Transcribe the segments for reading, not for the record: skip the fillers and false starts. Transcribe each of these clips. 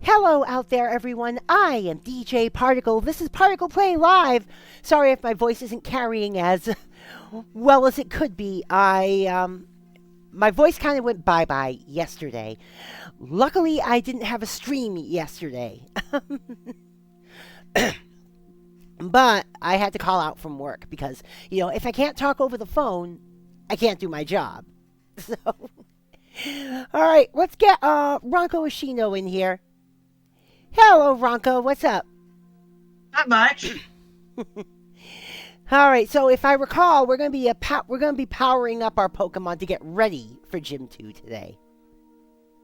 Hello out there, everyone. I am DJ Particle. This is ParticlePlay Live. Sorry if my voice isn't carrying as well as it could be. My voice kind of went bye-bye yesterday. Luckily, I didn't have a stream yesterday. But I had to call out from work because, if I can't talk over the phone, I can't do my job. So, all right, let's get RankoHoshino in here. Hello, Ranko. What's up? Not much. All right. So, if I recall, we're gonna be powering up our Pokemon to get ready for Gym 2 today.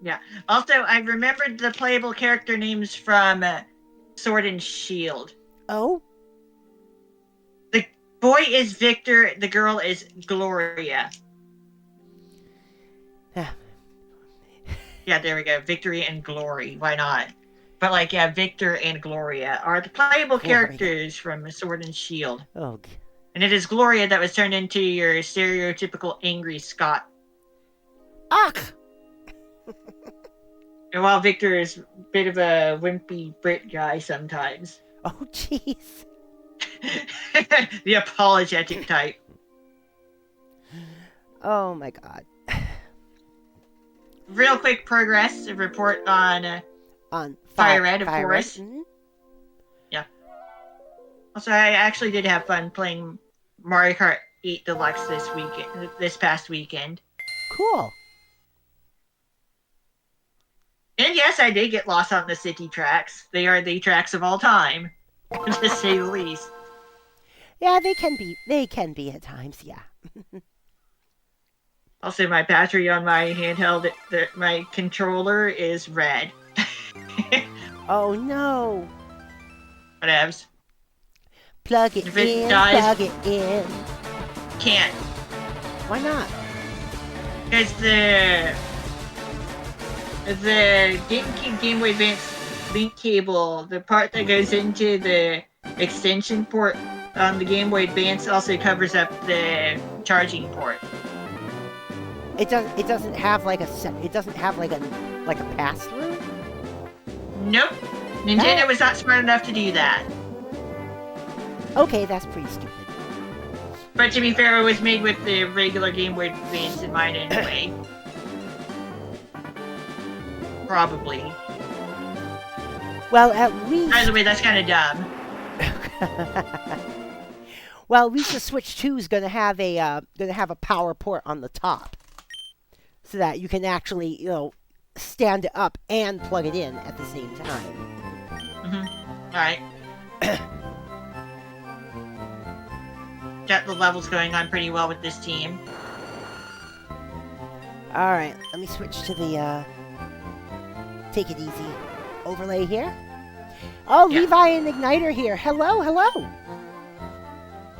Yeah. Also, I remembered the playable character names from Sword and Shield. Oh. The boy is Victor. The girl is Gloria. Yeah, there we go. Victory and Glory. Why not? But Victor and Gloria are the playable characters from Sword and Shield. Oh. And it is Gloria that was turned into your stereotypical angry Scot. Ugh! And while Victor is a bit of a wimpy Brit guy sometimes. Oh, jeez. The apologetic type. Oh, my God. Real quick progress report on Fire Red, of course. Mm-hmm. Yeah. Also, I actually did have fun playing Mario Kart 8 Deluxe this past weekend. Cool. And yes, I did get lost on the city tracks. They are the tracks of all time, to say the least. Yeah, they can be. They can be at times, yeah. Also, my battery on my handheld, my controller is red. Oh, no. Whatevs. Plug it in, plug it in. Can't. Why not? Because the GameCube Game Boy Advance link cable, the part that goes into the extension port on the Game Boy Advance also covers up the charging port. It doesn't have like a pass through? Nope. Nintendo was not smart enough to do that. Okay, that's pretty stupid. But to be fair, it was made with the regular Game Boy Advance in mind anyway. Probably. Well, at least... By the way, that's kind of dumb. Well, at least the Switch 2 is going to have a power port on the top, so that you can actually, stand it up and plug it in at the same time. Mm-hmm. All right. Got the levels going on pretty well with this team. All right, let me switch to the take it easy overlay here. Oh, yeah. Levi and Igniter here. Hello, hello.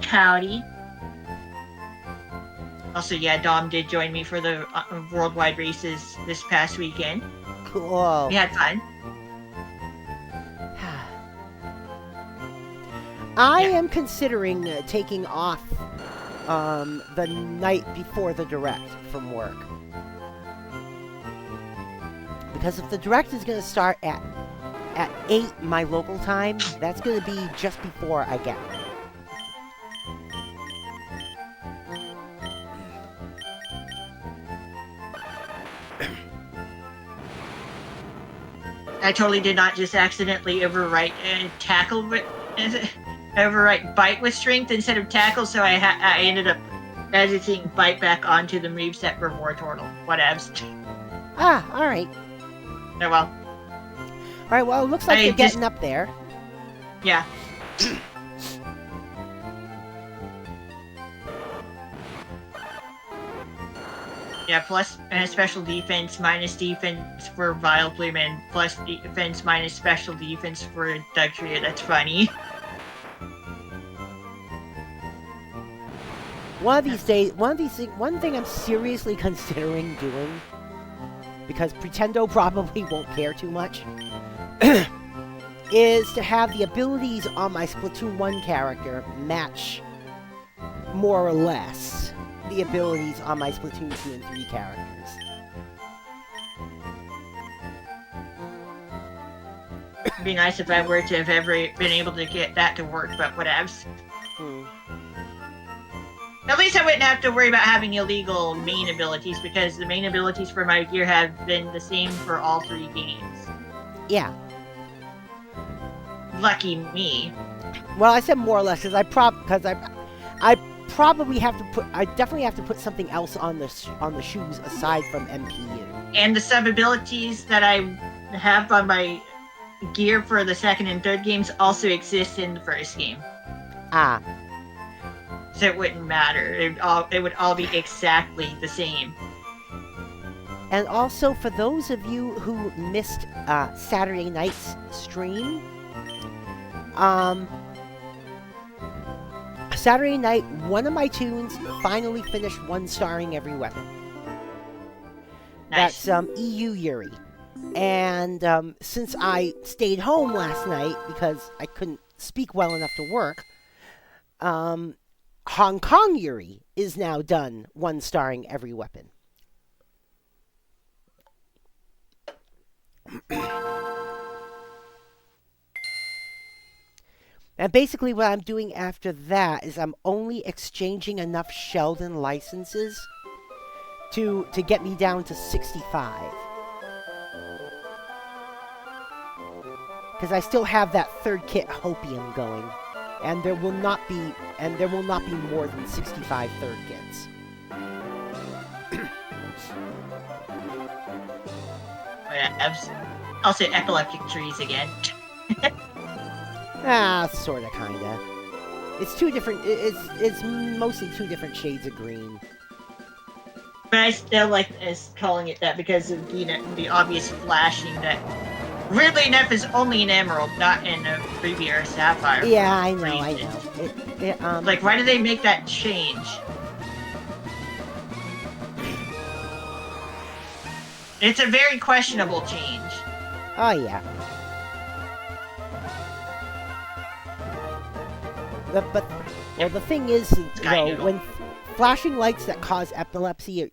Howdy. Also, yeah, Dom did join me for the worldwide races this past weekend. Cool. We had fun. I am considering taking off the night before the Direct from work. Because if the Direct is going to start at 8 my local time, that's going to be just before I get there. I totally did not just accidentally overwrite overwrite bite with strength instead of tackle, so I ended up editing bite back onto the moveset for Wartortle. Whatevs. Ah, alright. Oh well. Alright, well, it looks like you're getting up there. Yeah. Yeah, plus special defense minus defense for Vileplume and plus defense minus special defense for Dugtrio. That's funny. One thing I'm seriously considering doing, because Pretendo probably won't care too much, is to have the abilities on my Splatoon 1 character match, more or less, the abilities on my Splatoon 2 and 3 characters. be nice if I were to have ever been able to get that to work, but whatevs. At least I wouldn't have to worry about having illegal main abilities, because the main abilities for my gear have been the same for all 3 games. Yeah. Lucky me. Well, I said more or less because I probably have to put. I definitely have to put something else on the shoes aside from MPU. And the sub abilities that I have on my gear for the 2nd and 3rd games also exist in the 1st game. Ah. So it wouldn't matter. It would all be exactly the same. And also, for those of you who missed Saturday night's stream, Saturday night, one of my tunes finally finished 1-starring every weapon. Nice. That's EU Yuri. And since I stayed home last night because I couldn't speak well enough to work, Hong Kong Yuri is now done 1-starring every weapon. And basically what I'm doing after that is I'm only exchanging enough Sheldon licenses to get me down to 65. Because I still have that 3rd kit Hopium going. And there will not be more than 65 3rd kits. I'll say epileptic trees again. Sorta, kinda. It's 2 different. It's mostly 2 different shades of green. But I still like calling it that because of the obvious flashing that, weirdly enough, is only an emerald, not in a ruby or a sapphire. Yeah, I know. Like, why did they make that change? It's a very questionable change. Oh yeah. But the thing is, though, when flashing lights that cause epilepsy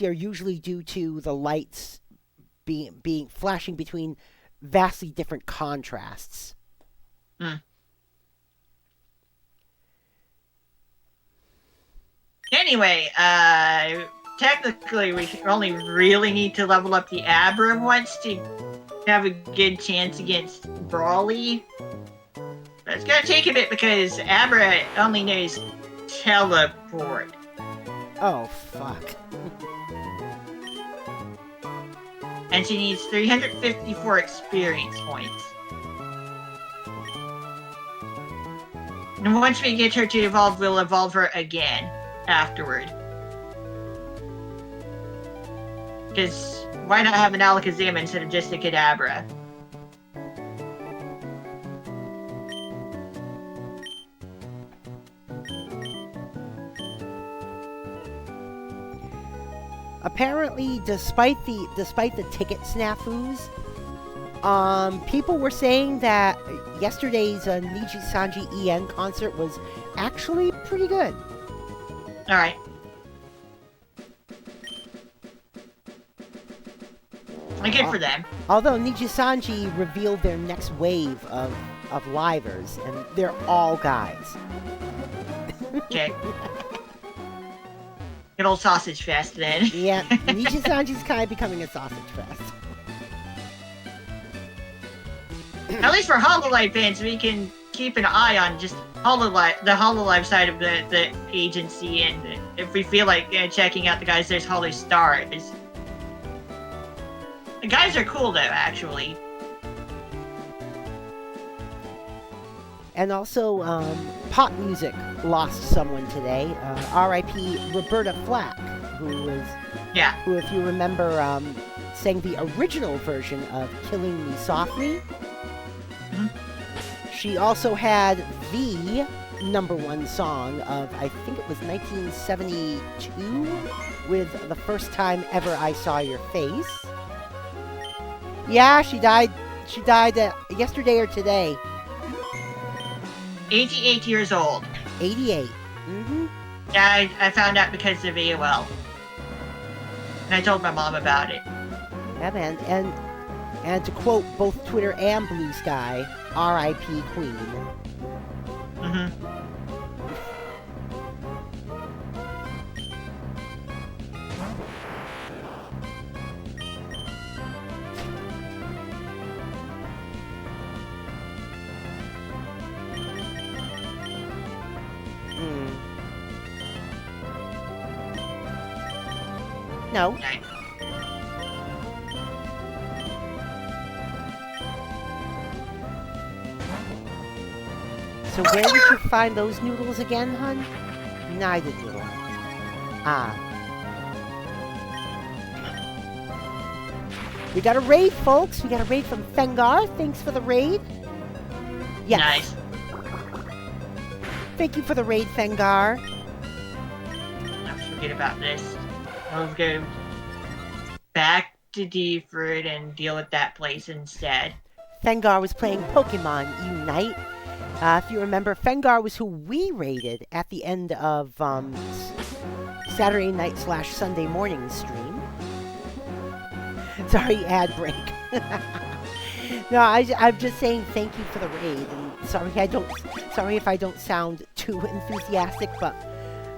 are usually due to the lights being flashing between vastly different contrasts. Anyway, technically we only really need to level up the Abra once to have a good chance against Brawly. But it's gonna take a bit because Abra only knows teleport. Oh, fuck. And she needs 354 experience points. And once we get her to evolve, we'll evolve her again afterward. Because why not have an Alakazam instead of just a Kadabra? Apparently, despite the ticket snafus, people were saying that yesterday's Niji Sanji EN concert was actually pretty good. All right. Good for them. Although Niji Sanji revealed their next wave of livers, and they're all guys. Okay. Good old sausage fest then. Yeah, Niji Sanji's kind of becoming a sausage fest. At least for HoloLive fans, we can keep an eye on just the HoloLive side of the agency, and if we feel like checking out the guys, there's Holo Stars. The guys are cool though, actually. And also, pop music lost someone today. R.I.P. Roberta Flack, who, if you remember, sang the original version of "Killing Me Softly." Mm-hmm. She also had the #1 song of, I think it was 1972, with "The First Time Ever I Saw Your Face." Yeah, she died. She died yesterday or today. 88 years old. 88. Mm-hmm. Yeah, I found out because of AOL. And I told my mom about it. Yeah, man. And And to quote both Twitter and Blue Sky, R.I.P. Queen. Mm-hmm. No. Okay. So where did you find those noodles again, hun? Neither did I. Ah. We got a raid, folks. We got a raid from Fengar. Thanks for the raid. Yes. Nice. Thank you for the raid, Fengar. I'll forget about this. I'll go back to Deford and deal with that place instead. Fengar was playing Pokemon Unite. If you remember, Fengar was who we raided at the end of Saturday night / Sunday morning stream. Sorry, ad break. No, I'm just saying thank you for the raid. And sorry if I don't sound too enthusiastic, but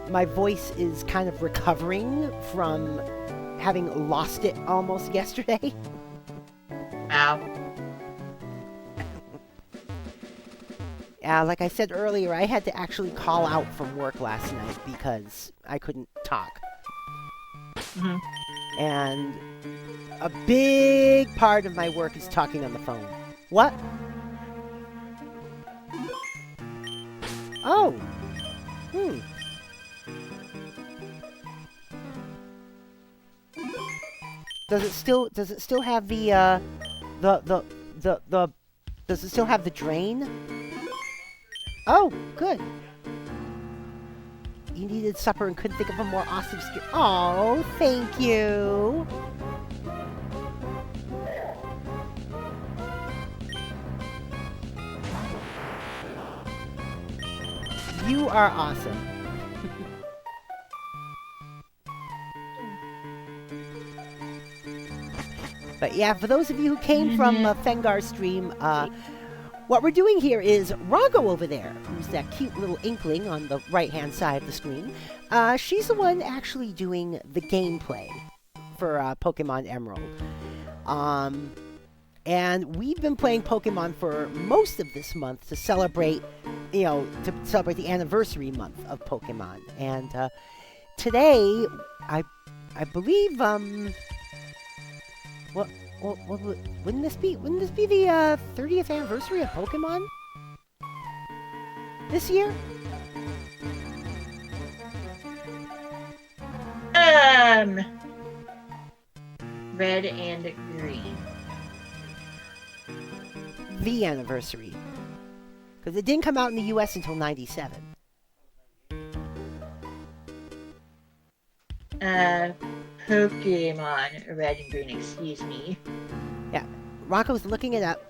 my voice is kind of recovering from having lost it almost yesterday. Wow. Like I said earlier, I had to actually call out from work last night because I couldn't talk. Mm-hmm. And a big part of my work is talking on the phone. What? Oh. Does it still have the does it still have the drain? Oh, good. You needed supper and couldn't think of a more awesome skill. Oh, thank you. You are awesome. But yeah, for those of you who came from Fengar's stream, what we're doing here is Ranko over there, who's that cute little inkling on the right-hand side of the screen. She's the one actually doing the gameplay for Pokemon Emerald. And we've been playing Pokemon for most of this month to celebrate, the anniversary month of Pokemon. And today, I believe, wouldn't this be the 30th anniversary of Pokemon this year? Red and green. The anniversary, because it didn't come out in the U.S. until '97. Pokemon Red and Green, excuse me. Yeah, Rocco's looking it up.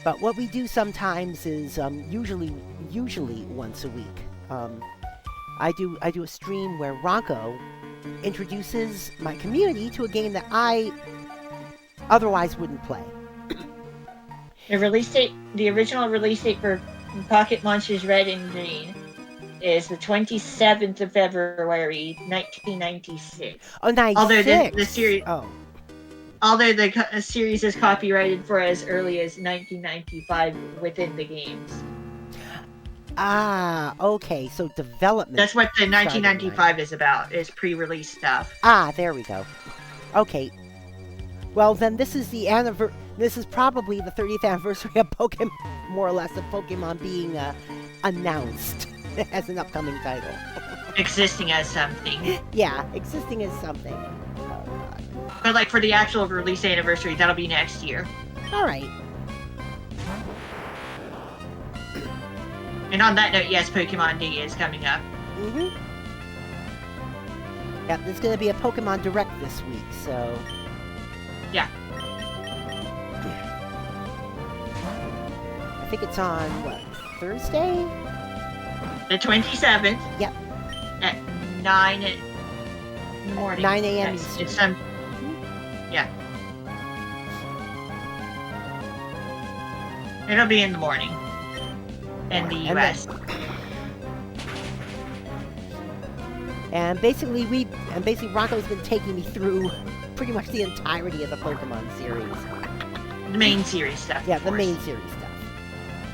But what we do sometimes is usually once a week. I do a stream where Ranko introduces my community to a game that I otherwise wouldn't play. The original release date for Pocket Monsters Red and Green is the 27th of February, 1996. Oh, 96. Although the series, oh. Although the series is copyrighted for as early as 1995 within the games. Ah, okay. So development. That's what the 1995 is about. Is pre-release stuff. Ah, there we go. Okay. Well, then this is the This is probably the 30th anniversary of Pokemon, more or less, of Pokemon being announced as an upcoming title. Existing as something. Yeah, existing as something. Oh, God. But like for the actual release anniversary, that'll be next year. All right. And on that note, yes, Pokemon Day is coming up. Mm-hmm. Yeah, there's going to be a Pokemon Direct this week, so... Yeah. I think it's on, what, Thursday? The 27th. Yep. At 9 In the morning. 9 a.m. Yes, Eastern. it's some. Yeah. It'll be in the morning. In the U.S. And basically, Ranko's been taking me through pretty much the entirety of the Pokemon series. The main series stuff. Yeah, the main series stuff.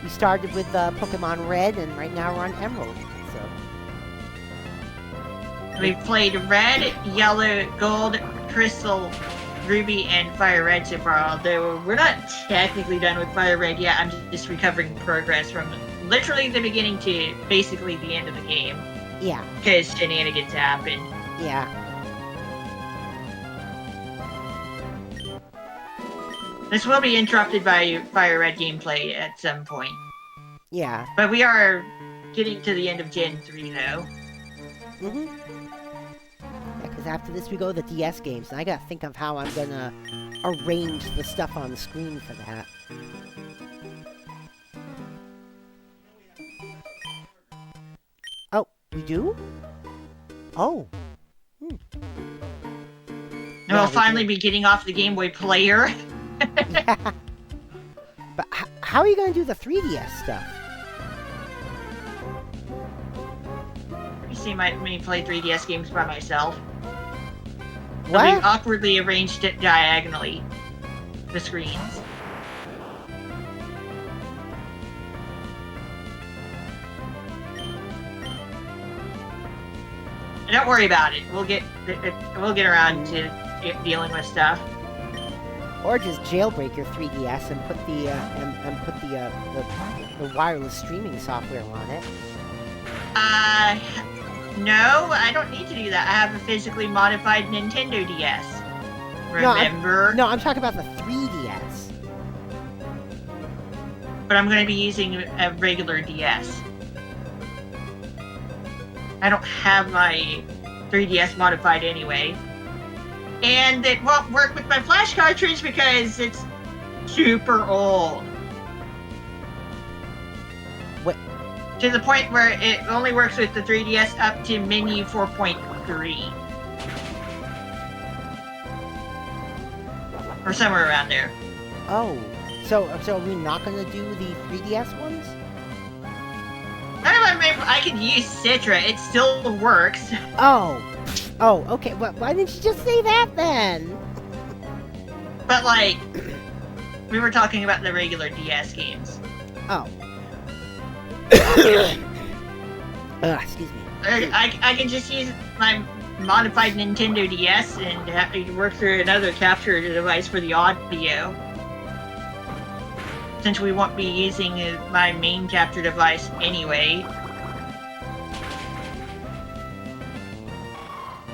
We started with Pokemon Red, and right now we're on Emerald. So we've played Red, Yellow, Gold, Crystal, Ruby, and Fire Red so far. Although we're not technically done with Fire Red yet. I'm just recovering progress from literally the beginning to basically the end of the game. Yeah. Because shenanigans happen. Yeah. This will be interrupted by Fire Red gameplay at some point. Yeah. But we are getting to the end of Gen 3, though. Mm-hmm. Yeah, because after this we go to the DS games, and I gotta think of how I'm gonna arrange the stuff on the screen for that. Oh, we do? Oh. And we'll finally be getting off the Game Boy Player. Yeah. But how are you going to do the 3DS stuff? You see me play 3DS games by myself. What? We awkwardly arranged it diagonally. The screens. Don't worry about it. We'll get around to dealing with stuff. Or just jailbreak your 3DS and put the wireless streaming software on it. No, I don't need to do that. I have a physically modified Nintendo DS. Remember? No, I'm talking about the 3DS. But I'm going to be using a regular DS. I don't have my 3DS modified anyway. And it won't work with my flash cartridge because it's super old. What? To the point where it only works with the 3DS up to menu 4.3. Or somewhere around there. Oh. So are we not going to do the 3DS ones? I could use Citra. It still works. Oh, okay. Well, why didn't you just say that then? But, like, we were talking about the regular DS games. Oh. Excuse me. I can just use my modified Nintendo DS and have to work through another capture device for the audio. Since we won't be using my main capture device anyway.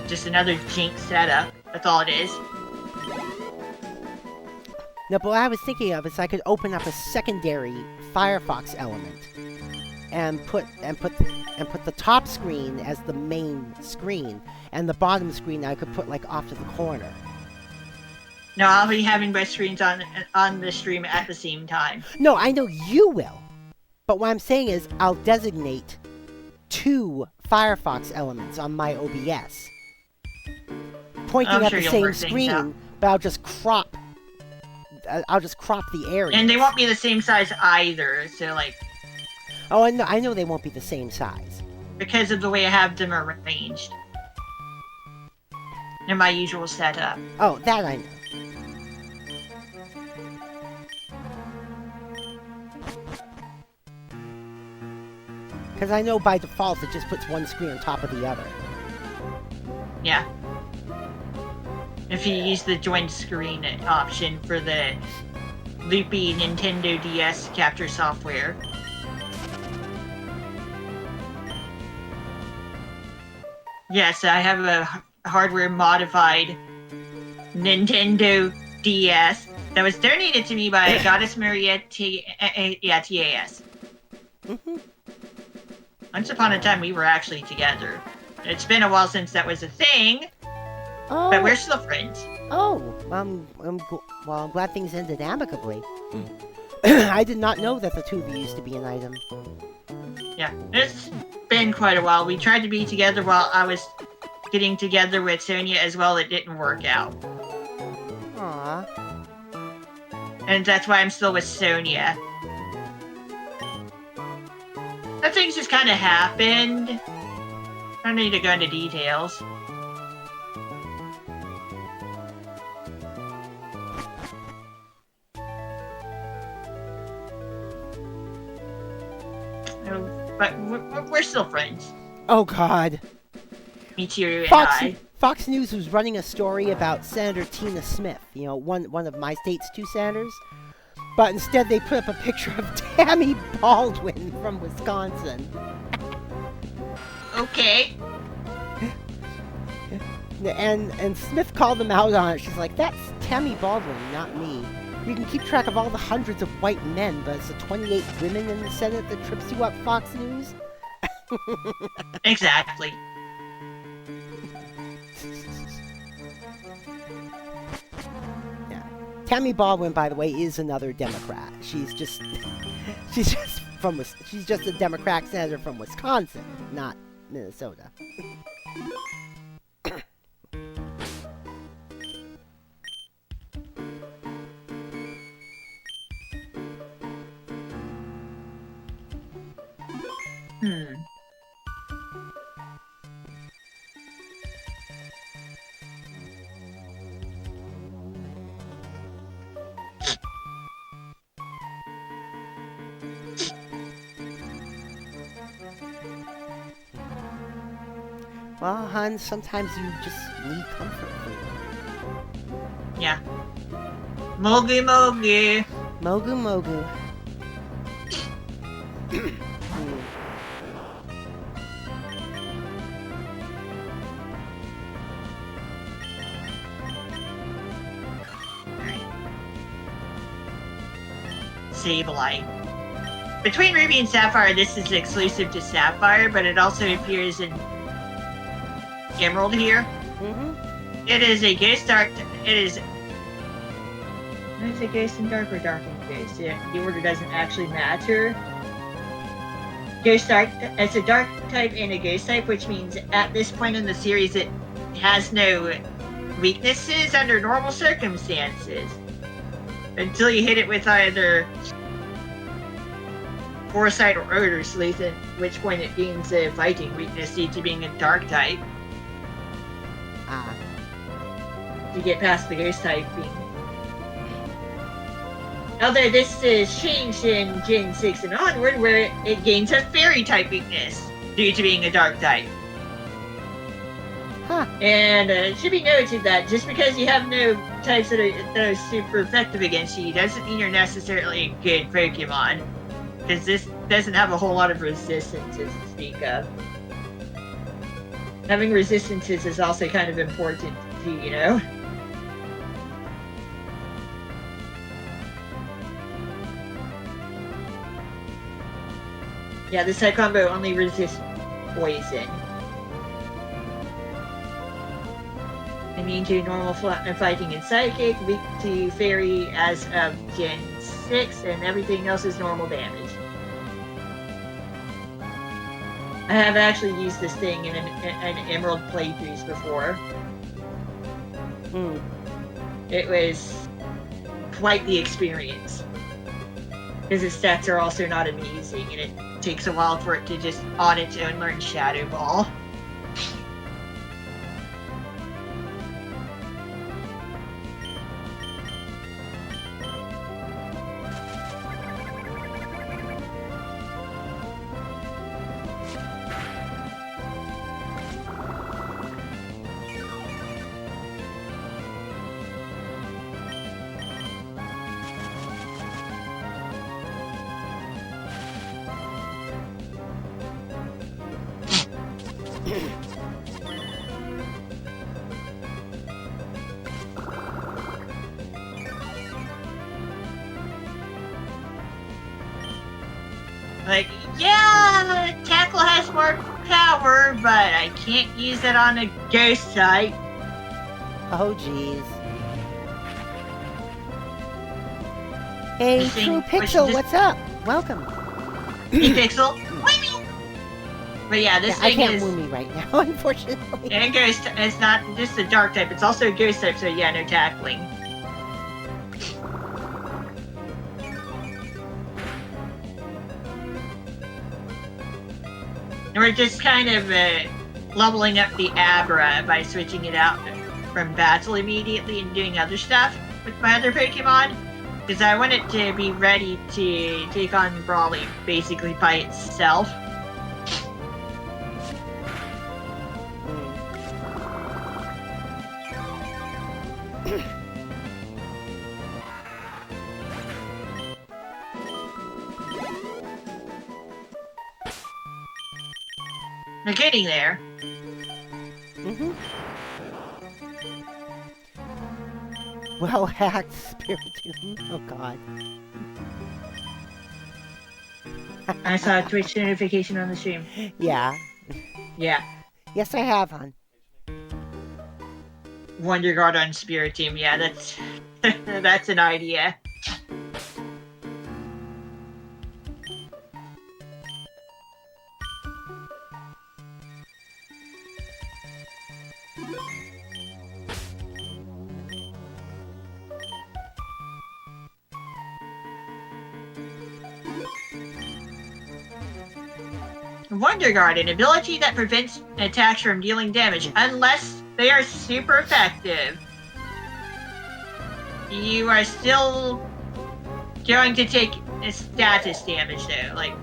Just another jinx setup. That's all it is. No, but what I was thinking of is I could open up a secondary Firefox element and put the top screen as the main screen, and the bottom screen I could put like off to the corner. No, I'll be having both screens on the stream at the same time. No, I know you will. But what I'm saying is I'll designate 2 Firefox elements on my OBS. Pointing at the same screen, but I'll just crop the area. And they won't be the same size either, so like... Oh, I know they won't be the same size. Because of the way I have them arranged. In my usual setup. Oh, that I know. Because I know by default it just puts one screen on top of the other. Yeah. If you use the join screen option for the loopy Nintendo DS capture software. Yes, I have a hardware modified Nintendo DS that was donated to me by Goddess Maria TAS. Mm-hmm. Once upon a time, we were actually together. It's been a while since that was a thing, but we're still friends. Oh, I'm glad things ended amicably. I did not know that the two of you used to be an item. Yeah, it's been quite a while. We tried to be together while I was getting together with Sonia as well, it didn't work out. Aw. And that's why I'm still with Sonia. That things just kind of happened. I don't need to go into details. But we're still friends. Oh, God. Michiru and I. Fox News was running a story about Senator Tina Smith, you know, one of my state's 2 senators. But instead they put up a picture of Tammy Baldwin from Wisconsin. Okay. And Smith called them out on it. She's like, that's Tammy Baldwin, not me. You can keep track of all the hundreds of white men, but it's the 28 women in the Senate that trips you up, Fox News. Exactly. Yeah. Tammy Baldwin, by the way, is another Democrat. She's just a Democrat senator from Wisconsin, not Minnesota. Well, hon, sometimes you just need comfort food. Yeah. Mogu mogu. Mogu mogu. Sableye. Between Ruby and Sapphire, this is exclusive to Sapphire, but it also appears in Emerald here. Mm-hmm. It is a Ghost Dark. It is. Is it Ghost and Dark or Dark and Ghost? Yeah, the order doesn't actually matter. Ghost Dark. It's a Dark type and a Ghost type, which means at this point in the series, it has no weaknesses under normal circumstances. Until you hit it with either Foresight or Odor Sleuth, at which point it gains a fighting weakness due to being a Dark type. To get past the Ghost typing. Although this is changed in Gen 6 and onward, where it gains a Fairy type weakness due to being a Dark type. Huh. And it should be noted that just because you have no types that are super effective against you doesn't mean you're necessarily a good Pokemon. Because this doesn't have a whole lot of resistances to speak of. Having resistances is also kind of important too, you know? Yeah, this type combo only resists poison. Immune to normal fighting and psychic, weak to fairy as of Gen 6, and everything else is normal damage. I have actually used this thing in an Emerald playthroughs before. It was quite the experience. Because its stats are also not amazing, and it takes a while for it to just on its own learn Shadow Ball. Like, yeah, Tackle has more power, but I can't use it on a Ghost type. Oh, jeez. Hey, True Pixel, what's up? Welcome. Hey, Pixel. But yeah, this I thing can't is... woo me right now, unfortunately. And it's not just a dark type, it's also a ghost type, so yeah, no tackling. And we're just kind of leveling up the Abra by switching it out from battle immediately and doing other stuff with my other Pokemon. Because I want it to be ready to take on Brawly basically by itself. They're getting there. Well hacked, Spiritomb. Oh god. I saw a Twitch notification on the stream. Yeah. Yeah. Yes, I have, hon. Wonder Guard on Spiritomb. Yeah, that's that's an idea. Wonder Guard, an ability that prevents attacks from dealing damage unless they are super effective. You are still going to take status damage though, like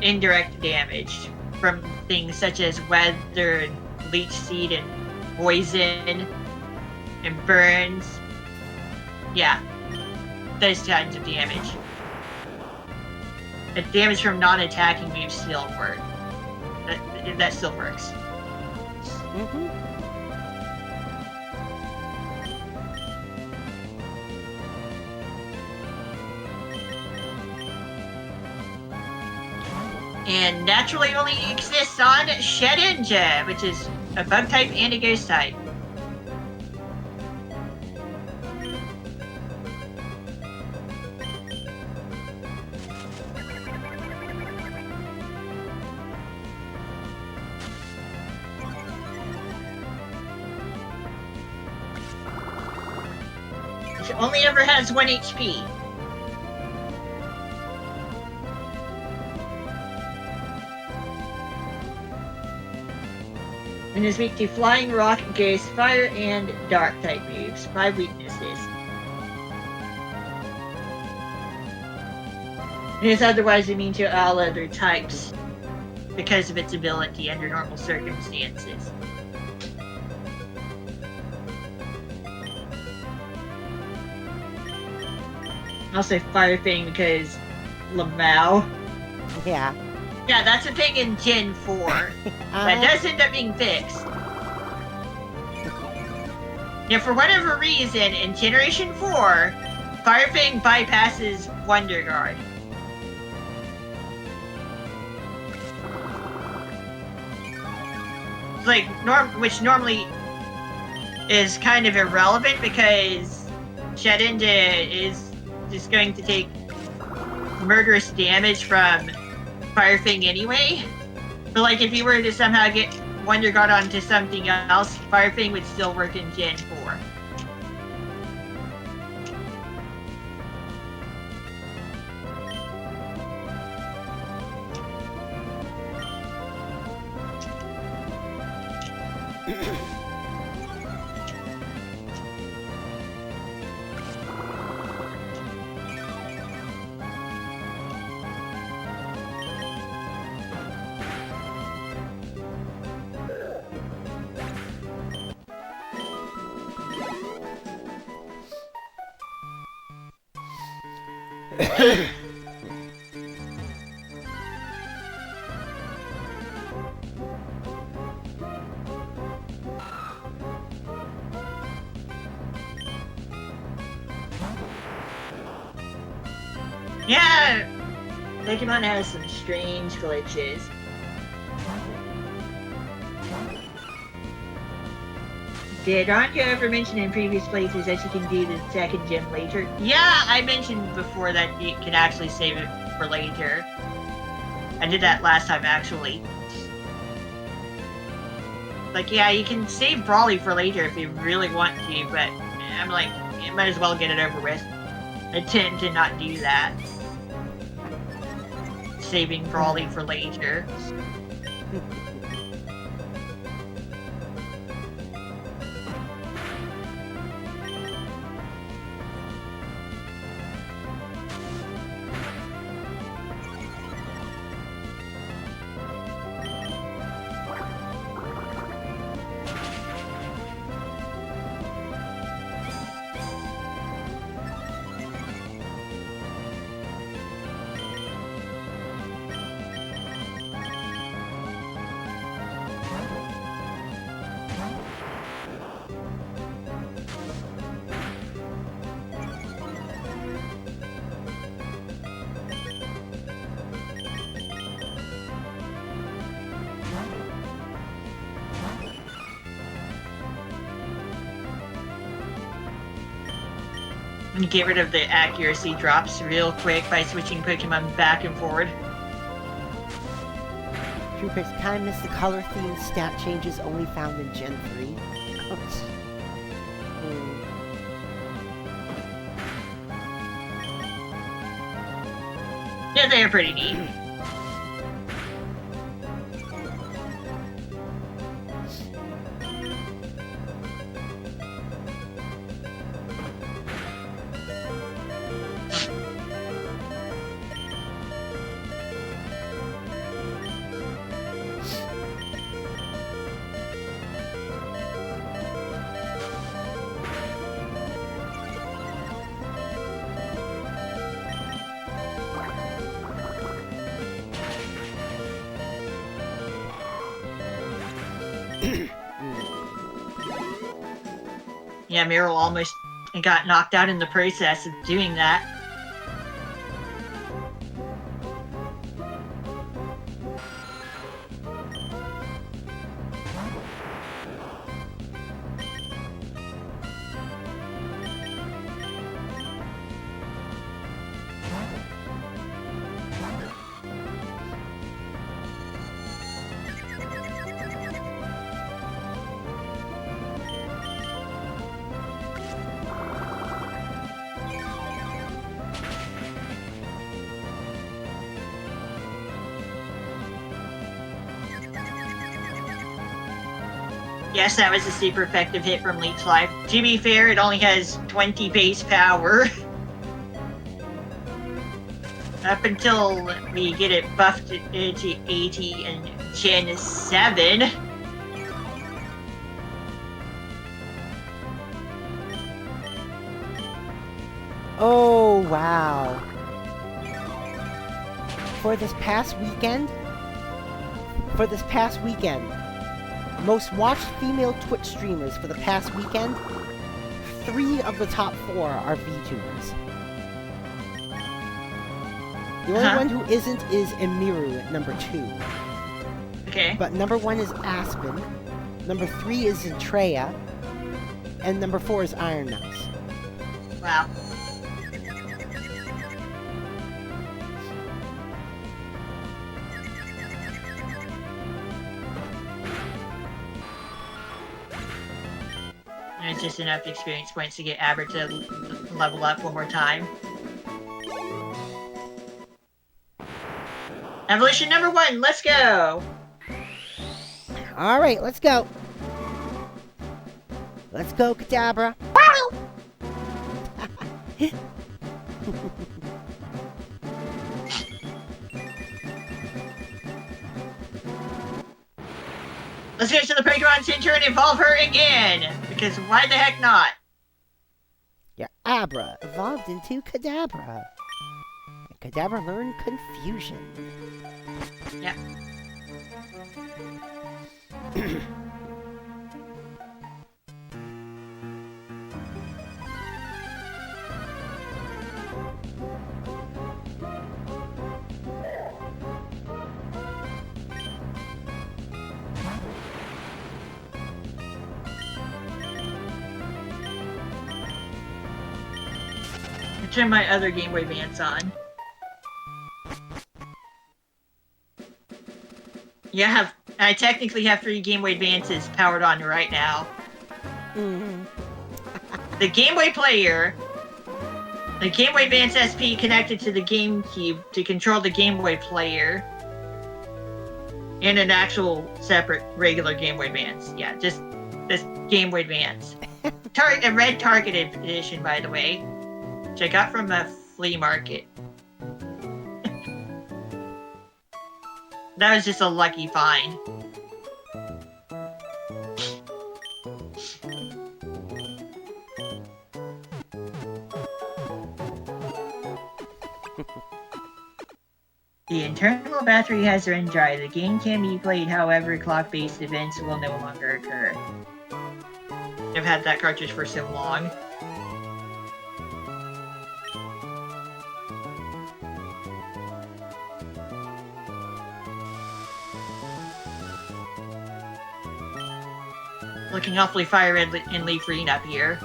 indirect damage from things such as weather and leech seed and poison and burns. Yeah, those kinds of damage. The damage from non-attacking moves still work. That still works. And naturally only exists on Shedinja, which is a bug type and a ghost type. It only ever has 1 HP. And is weak to Flying Rock, Ghost, Fire, and Dark type moves. 5 weaknesses. It is otherwise immune to all other types because of its ability under normal circumstances. Also Fire Fang because Lamau. Yeah. Yeah, that's a thing in Gen 4. That does end up being fixed. Yeah, for whatever reason, in Generation 4, Fire Fang bypasses Wonder Guard. Like, which normally is kind of irrelevant because Shedinja is just going to take murderous damage from Fire Fang anyway. But like if you were to somehow get Wonder Guard onto something else, Fire Fang would still work in Gen 4. Yeah! Pokemon has some strange glitches. Did Ranko ever mention in previous playthroughs that you can do the second gym later? Yeah, I mentioned before that you can actually save it for later. I did that last time, actually. Like, yeah, you can save Brawly for later if you really want to, but I'm like, you might as well get it over with. I tend to not do that. Saving Brawly for later. And get rid of the accuracy drops real quick by switching Pokemon back and forward. Troopers, kind of missed the color theme stat changes only found in Gen 3. Yeah, they are pretty neat. Yeah, Meryl almost got knocked out in the process of doing that. Yes, that was a super effective hit from Leech Life. To be fair, it only has 20 base power. Up until we get it buffed to 80 in Gen 7. Oh, wow. For this past weekend, most watched female Twitch streamers for the past weekend, 3 of the top 4 are VTubers. The only one who isn't is Emiru at number 2. Okay. But number 1 is Aspen, number 3 is Zentreya, and number 4 is Iron Mouse. Wow. It's just enough experience points to get Aber to level up one more time. Evolution number 1, let's go! Alright, let's go. Let's go, Kadabra. Let's go to the Pokemon Center and evolve her again! Because why the heck not? Your Abra evolved into Kadabra. And Kadabra learned Confusion. Yep. Turn my other Game Boy Advance on. Yeah, I have I technically have 3 Game Boy Advances powered on right now. Mm-hmm. The Game Boy player, the Game Boy Advance SP connected to the GameCube to control the Game Boy player, and an actual separate regular Game Boy Advance. Yeah, just this Game Boy Advance. A red targeted edition, by the way, which I got from a flea market. That was just a lucky find. The internal battery has run dry. The game can be played, however, clock-based events will no longer occur. I've had that cartridge for so long. Looking awfully fire red and leaf green up here.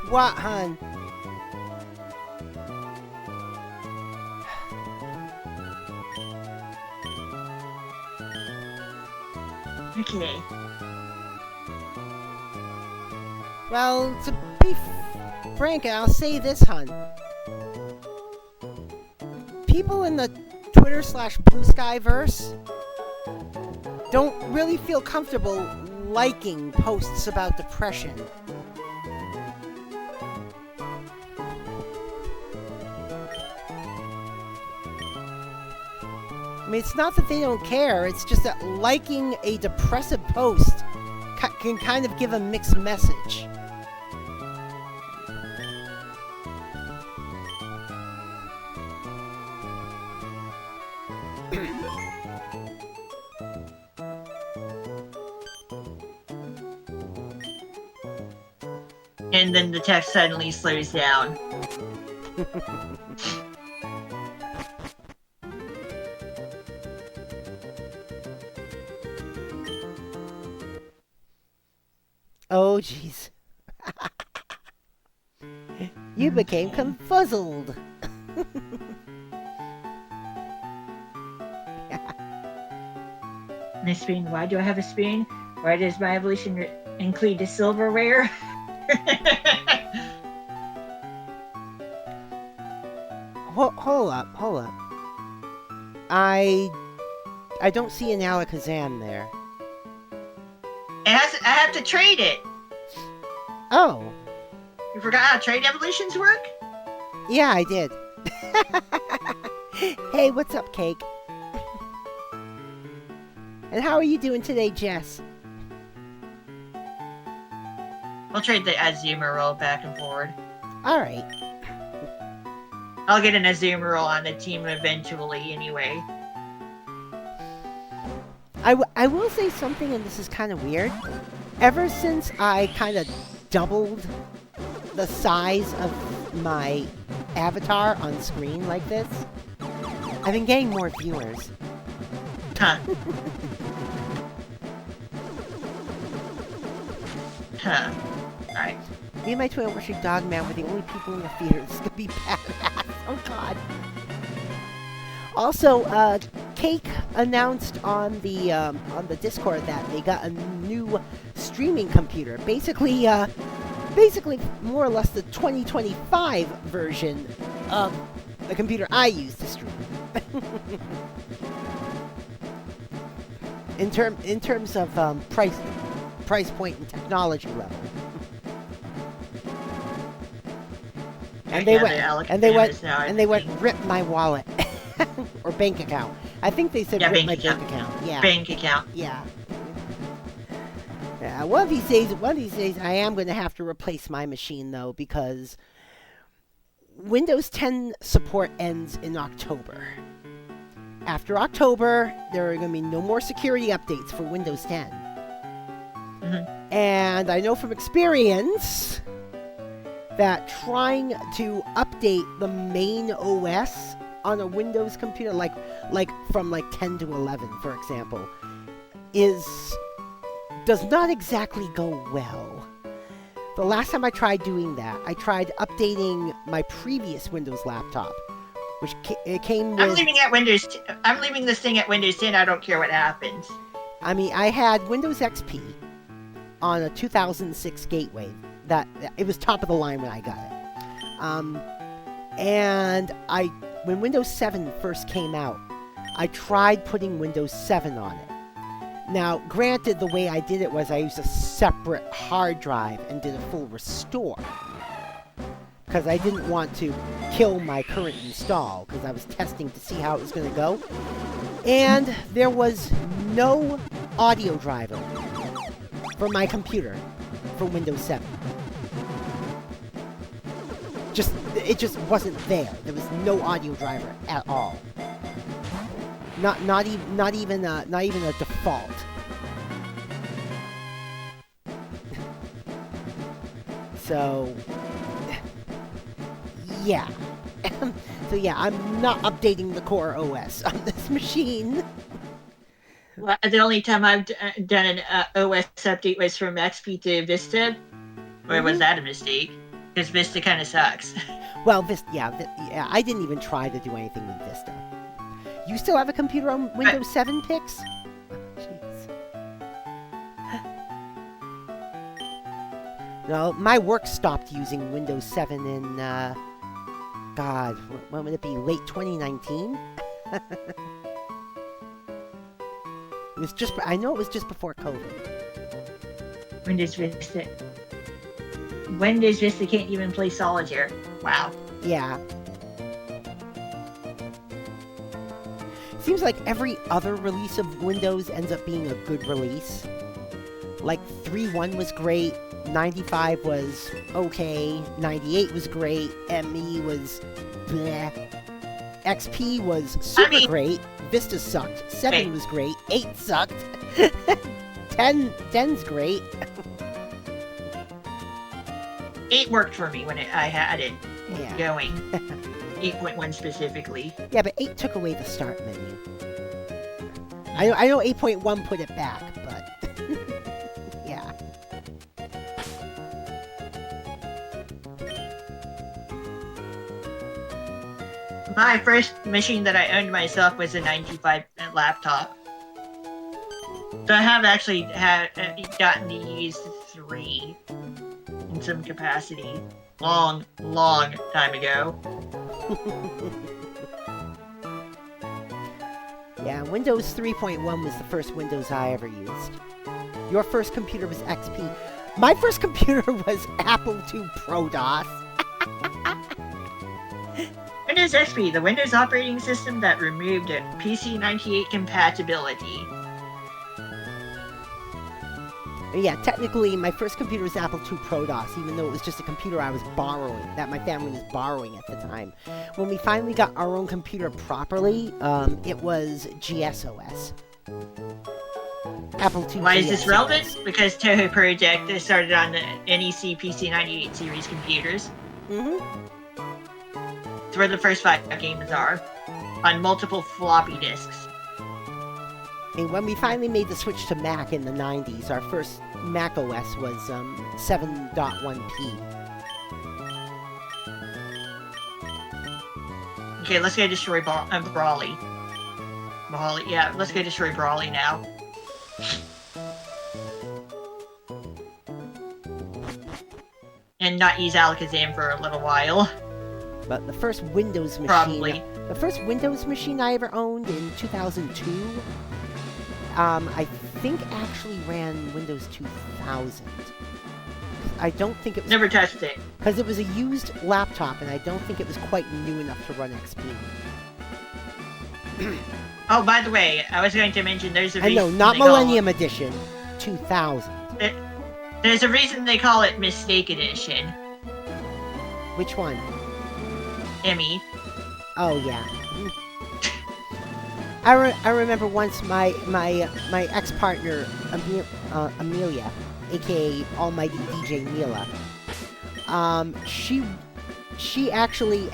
What, hun? Okay. Well, to be frank, I'll say this, hun. People in the Twitter/Blue Sky verse don't really feel comfortable liking posts about depression. I mean, it's not that they don't care, it's just that liking a depressive post can kind of give a mixed message. And then the text suddenly slows down. Oh, jeez. You became confuzzled. My spoon. Why do I have a spoon? Why does my evolution include the silverware? Hold up. I don't see an Alakazam there. I have to trade it. Oh. You forgot how trade evolutions work? Yeah, I did. Hey, what's up, Cake? And how are you doing today, Jess? I'll trade the Azumarill back and forward. Alright. I'll get an Azumarill on the team eventually anyway. I will say something, and this is kind of weird. Ever since I kind of doubled the size of my avatar on screen like this, I've been getting more viewers. Huh. Huh. Alright. Me and my twin worship Dog Man were the only people in the theater. This is gonna be badass. Oh god. Also, Cake announced on the Discord that they got a new streaming computer. Basically more or less the 2025 version of the computer I use to stream. in terms of price point and technology level. And they went rip my wallet or bank account. I think they said rip my bank account. Yeah. Bank account. Yeah. Yeah. One of these days, I am going to have to replace my machine though, because Windows 10 support ends in October. After October, there are going to be no more security updates for Windows 10. Mm-hmm. And I know from experience that trying to update the main OS on a Windows computer, like from 10 to 11, for example, does not exactly go well. The last time I tried doing that, I tried updating my previous Windows laptop, which it came with... I'm leaving this thing at Windows 10. I don't care what happens. I mean, I had Windows XP on a 2006 Gateway. It was top of the line when I got it. And when Windows 7 first came out, I tried putting Windows 7 on it. Now, granted, the way I did it was I used a separate hard drive and did a full restore. Because I didn't want to kill my current install, because I was testing to see how it was going to go. And there was no audio driver for my computer for Windows 7. It just wasn't there. There was no audio driver at all. Not even a default. So yeah. So yeah, I'm not updating the core OS on this machine. Well, the only time I've done an OS update was from XP to Vista. Or was that a mistake? Because Vista kind of sucks. Well, yeah, I didn't even try to do anything with Vista. You still have a computer on Windows 7, Pix? Jeez. No, my work stopped using Windows 7 in, God, when would it be? Late 2019? I know it was just before COVID. Windows Vista can't even play solitaire. Wow. Yeah. Seems like every other release of Windows ends up being a good release. Like 3.1 was great, 95 was okay, 98 was great, ME was bleh, XP was super great, Vista sucked, 7 was great, 8 sucked, 10's great. 8 worked for me when I had it going. 8.1 specifically. Yeah, but 8 took away the start menu. I know 8.1 put it back, but yeah. My first machine that I owned myself was a 95 laptop. So I have actually gotten to use 3 in some capacity. Long time ago. Yeah, Windows 3.1 was the first Windows I ever used. Your first computer was XP. My first computer was Apple II Pro DOS. Windows XP, the Windows operating system that removed PC98 compatibility. Yeah, technically, my first computer was Apple II Pro DOS, even though it was just a computer I was borrowing, that my family was borrowing at the time. When we finally got our own computer properly, it was GSOS. Apple II. Why is this relevant? Because Toho Project started on the NEC PC98 series computers. It's where the first 5 games are, on multiple floppy disks. And when we finally made the switch to Mac in the 90s, our first Mac OS was 7.1p. Okay, let's go destroy Brawly. Yeah, let's go destroy Brawly now. And not use Alakazam for a little while. But the first Windows machine... Probably. The first Windows machine I ever owned in 2002... I think actually ran Windows 2000. I don't think it was... Never touched it. Because it was a used laptop, and I don't think it was quite new enough to run XP. Oh, by the way, I was going to mention there's a reason... I know, not Millennium Edition. 2000. There's a reason they call it Mistake Edition. Which one? Emmy. Oh, yeah. I remember once my ex-partner, Amelia, aka Almighty DJ Mila. She actually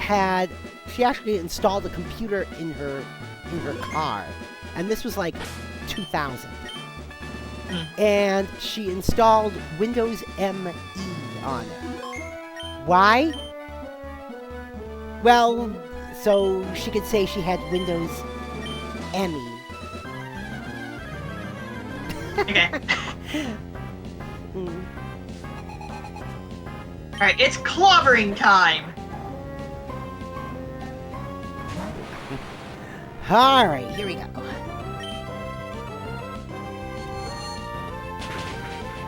installed a computer in her car, and this was like 2000. And she installed Windows ME on it. Why? Well, so she could say she had Windows ME. Okay. Alright, it's clobbering time! Alright, here we go.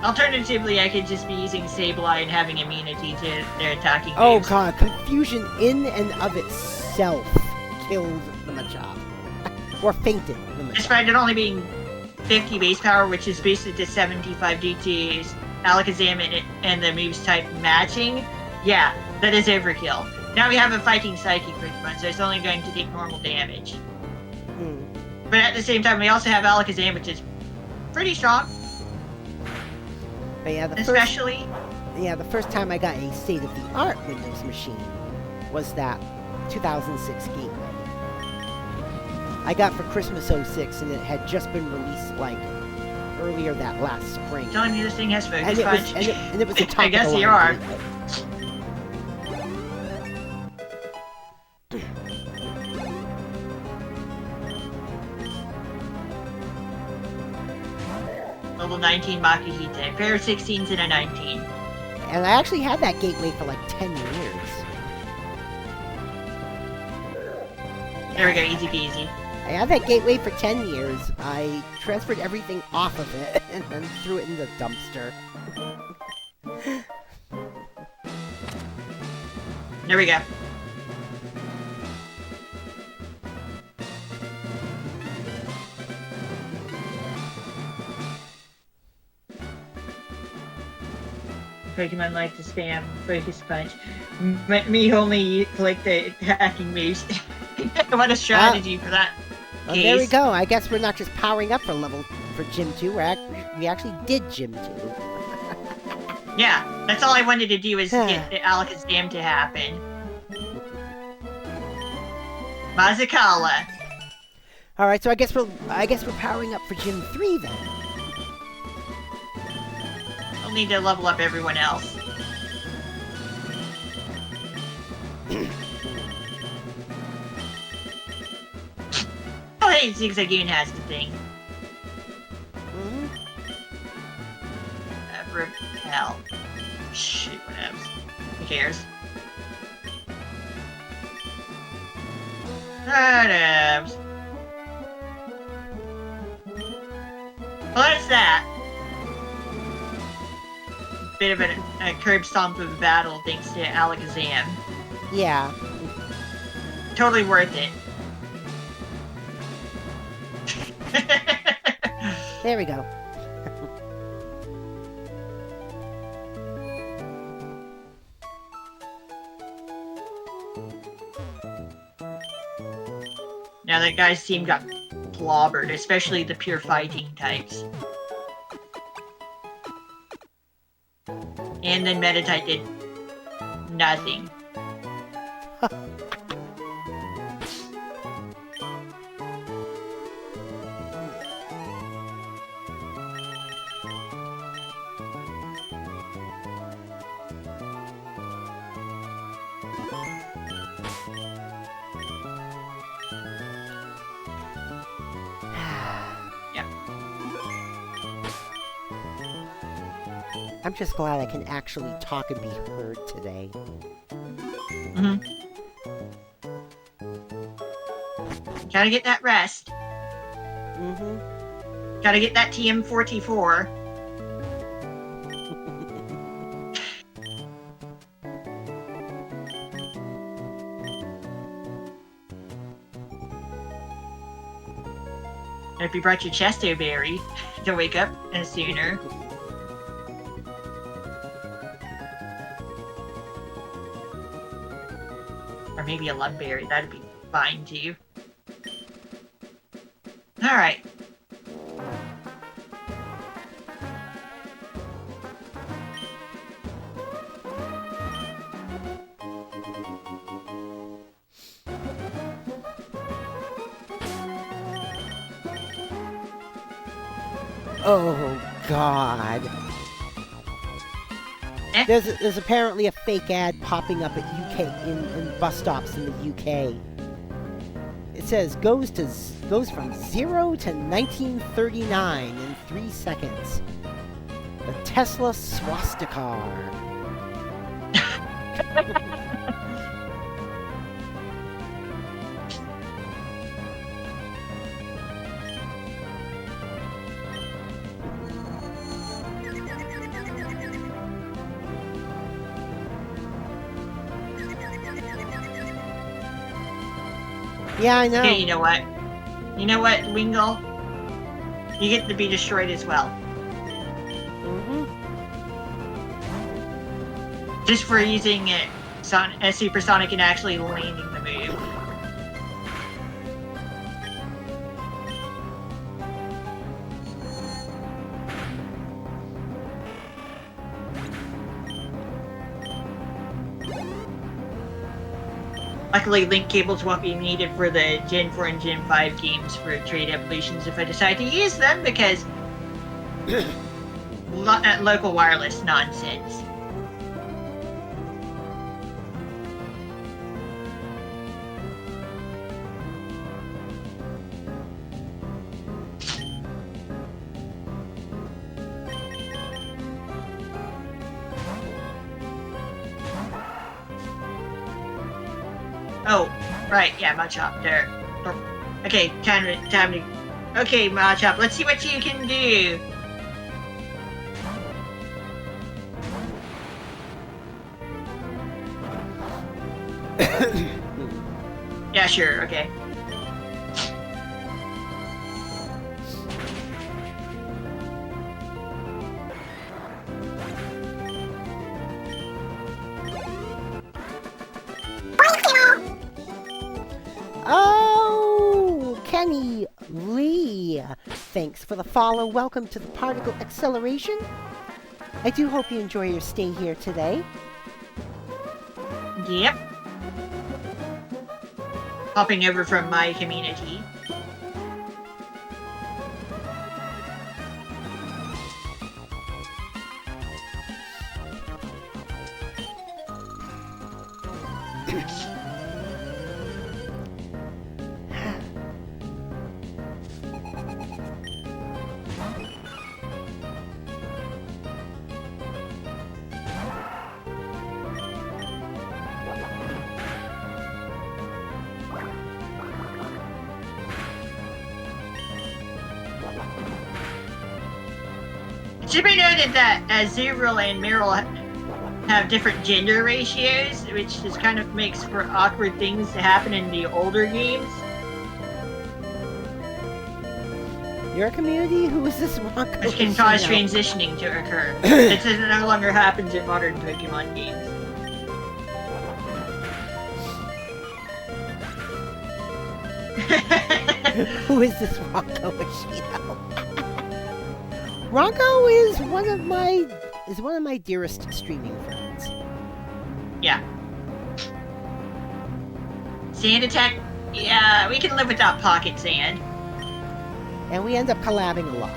Alternatively, I could just be using Sableye and having immunity to their attacking Oh moves. god, confusion in and of itself killed the Machop. Or fainted the Machop. Despite it only being 50 base power, which is boosted to 75 due to Alakazam and the moves type matching, yeah, that is overkill. Now we have a fighting Psychic Pokemon, so it's only going to take normal damage. But at the same time, we also have Alakazam, which is pretty strong. But yeah, the first time I got a state-of-the-art Windows machine was that 2006 Gateway. I got for Christmas 06, and it had just been released, like, earlier that last spring. Telling me this thing has focus punch. And it was a top I guess you are. Level 19 Makihite. Pair of 16s and a 19. And I actually had that gateway for like 10 years. There we go, easy peasy. I had that gateway for 10 years. I transferred everything off of it and then threw it in the dumpster. There we go. Pokemon like to spam Focus Punch. Me only like the attacking moves. What a strategy for that. Well, there we go. I guess we're not just powering up for Gym 2. We actually did Gym 2. Yeah, that's all I wanted to do is get the Alakazam to happen. Mazakala. All right, so I guess we're powering up for Gym 3 then. I'll need to level up everyone else. Oh, hey, Zigzagoon has the thing. Repel. Shit, whatever. Who cares? Whatevs. What's that? Bit of a curb stomp of a battle thanks to Alakazam. Yeah. Totally worth it. There we go. Now that guy's team got clobbered, especially the pure fighting types. And then Meditite did nothing. I'm just glad I can actually talk and be heard today. Gotta get that rest. Gotta get that TM44. Hope you brought your Chesto Berry to wake up sooner. Or maybe a Lunberry, that'd be fine too. Alright. Oh, God. Eh? There's apparently a fake ad popping up at UK in bus stops in the UK. It says goes from 0 to 1939 in 3 seconds. The Tesla swastika. Yeah, I know. Okay, you know what? You know what, Wingle? You get to be destroyed as well. Mm-hmm. Just for using it, Supersonic and actually landing the move. Luckily, link cables won't be needed for the Gen 4 and Gen 5 games for trade evolutions if I decide to use them, because local wireless nonsense. Oh, right, yeah, Machop, there. Okay, time to... Okay, Machop, let's see what you can do. Yeah, sure, okay. Oh, Kenny Lee. Thanks for the follow. Welcome to the Particle Acceleration. I do hope you enjoy your stay here today. Yep. Hopping over from my community. It should be noted that Azuriel and Meryl have different gender ratios, which just kind of makes for awkward things to happen in the older games. Your community? Who is this RankoHoshino? Which can cause transitioning to occur. It no longer happens in modern Pokemon games. Who is this RankoHoshino? Ranko is one of my dearest streaming friends. Yeah. Sand attack? Yeah, we can live without pocket sand. And we end up collabing a lot.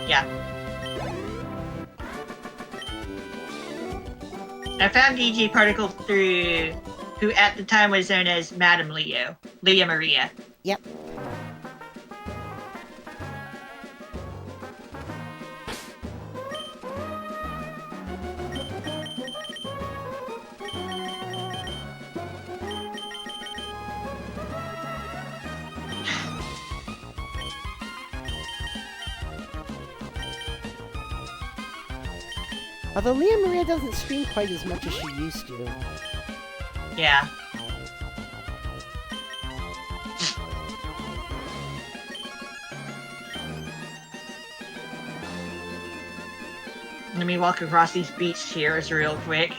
Yeah. I found DJ Particle through who at the time was known as Madame Leah Maria. Yep. Although Leah Maria doesn't stream quite as much as she used to. Yeah. Let me walk across these beach chairs real quick.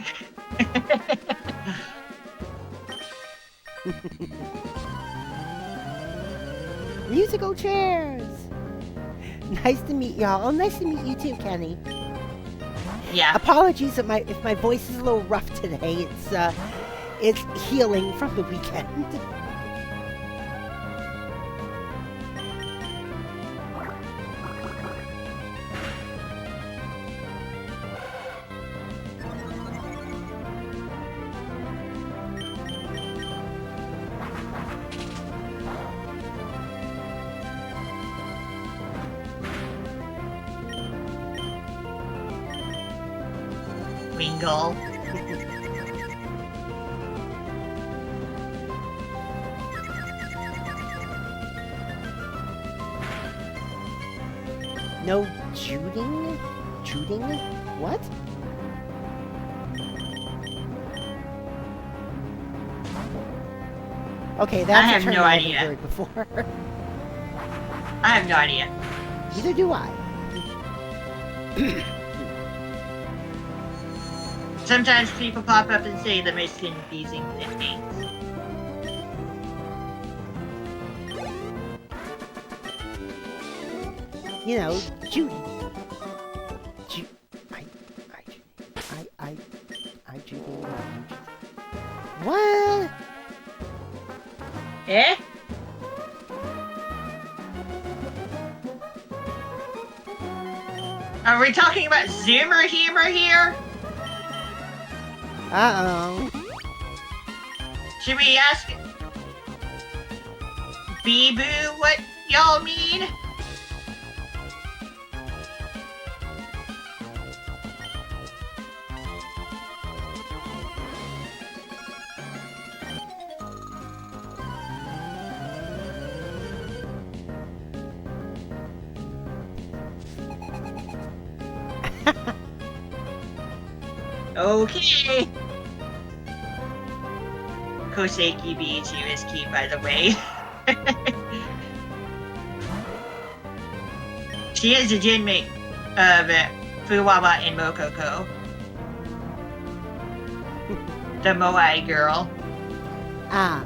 Musical chairs! Nice to meet y'all. Oh, nice to meet you too, Kenny. Yeah. Apologies if my voice is a little rough today. It's healing from the weekend. dull. No Juding? Juding? What? Okay, that's I a have term no I idea. haven't heard before. I have no idea. Neither do I. Sometimes people pop up and say the most confusing things. You know, Judy. I Judy. What? Eh? Are we talking about Zoomer humor here? Uh-oh. Should we ask Bee-Boo what y'all mean? Okay. Koseki beats you is key, by the way. She is a ginmate of Fuwawa and Mokoko. The Moai girl. Ah.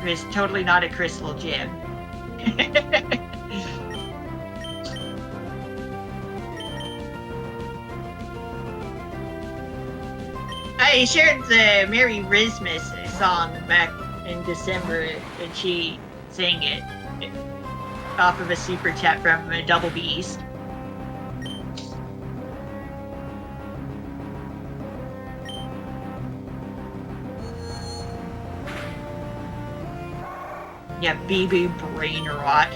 Who is totally not a crystal gem. I shared the Mary Rismus song back in December, and she sang it off of a super chat from Double Beast. Yeah, Bee-Boo brain rot.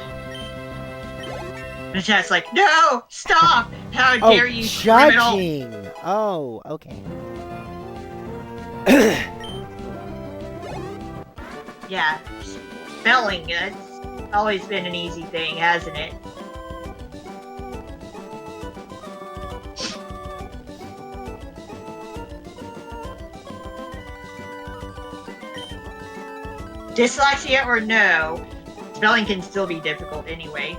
The chat's like, no, stop! How dare you, criminal! Judging! Oh, okay. Yeah, spelling, it's always been an easy thing, hasn't it? Dyslexia or no, spelling can still be difficult anyway.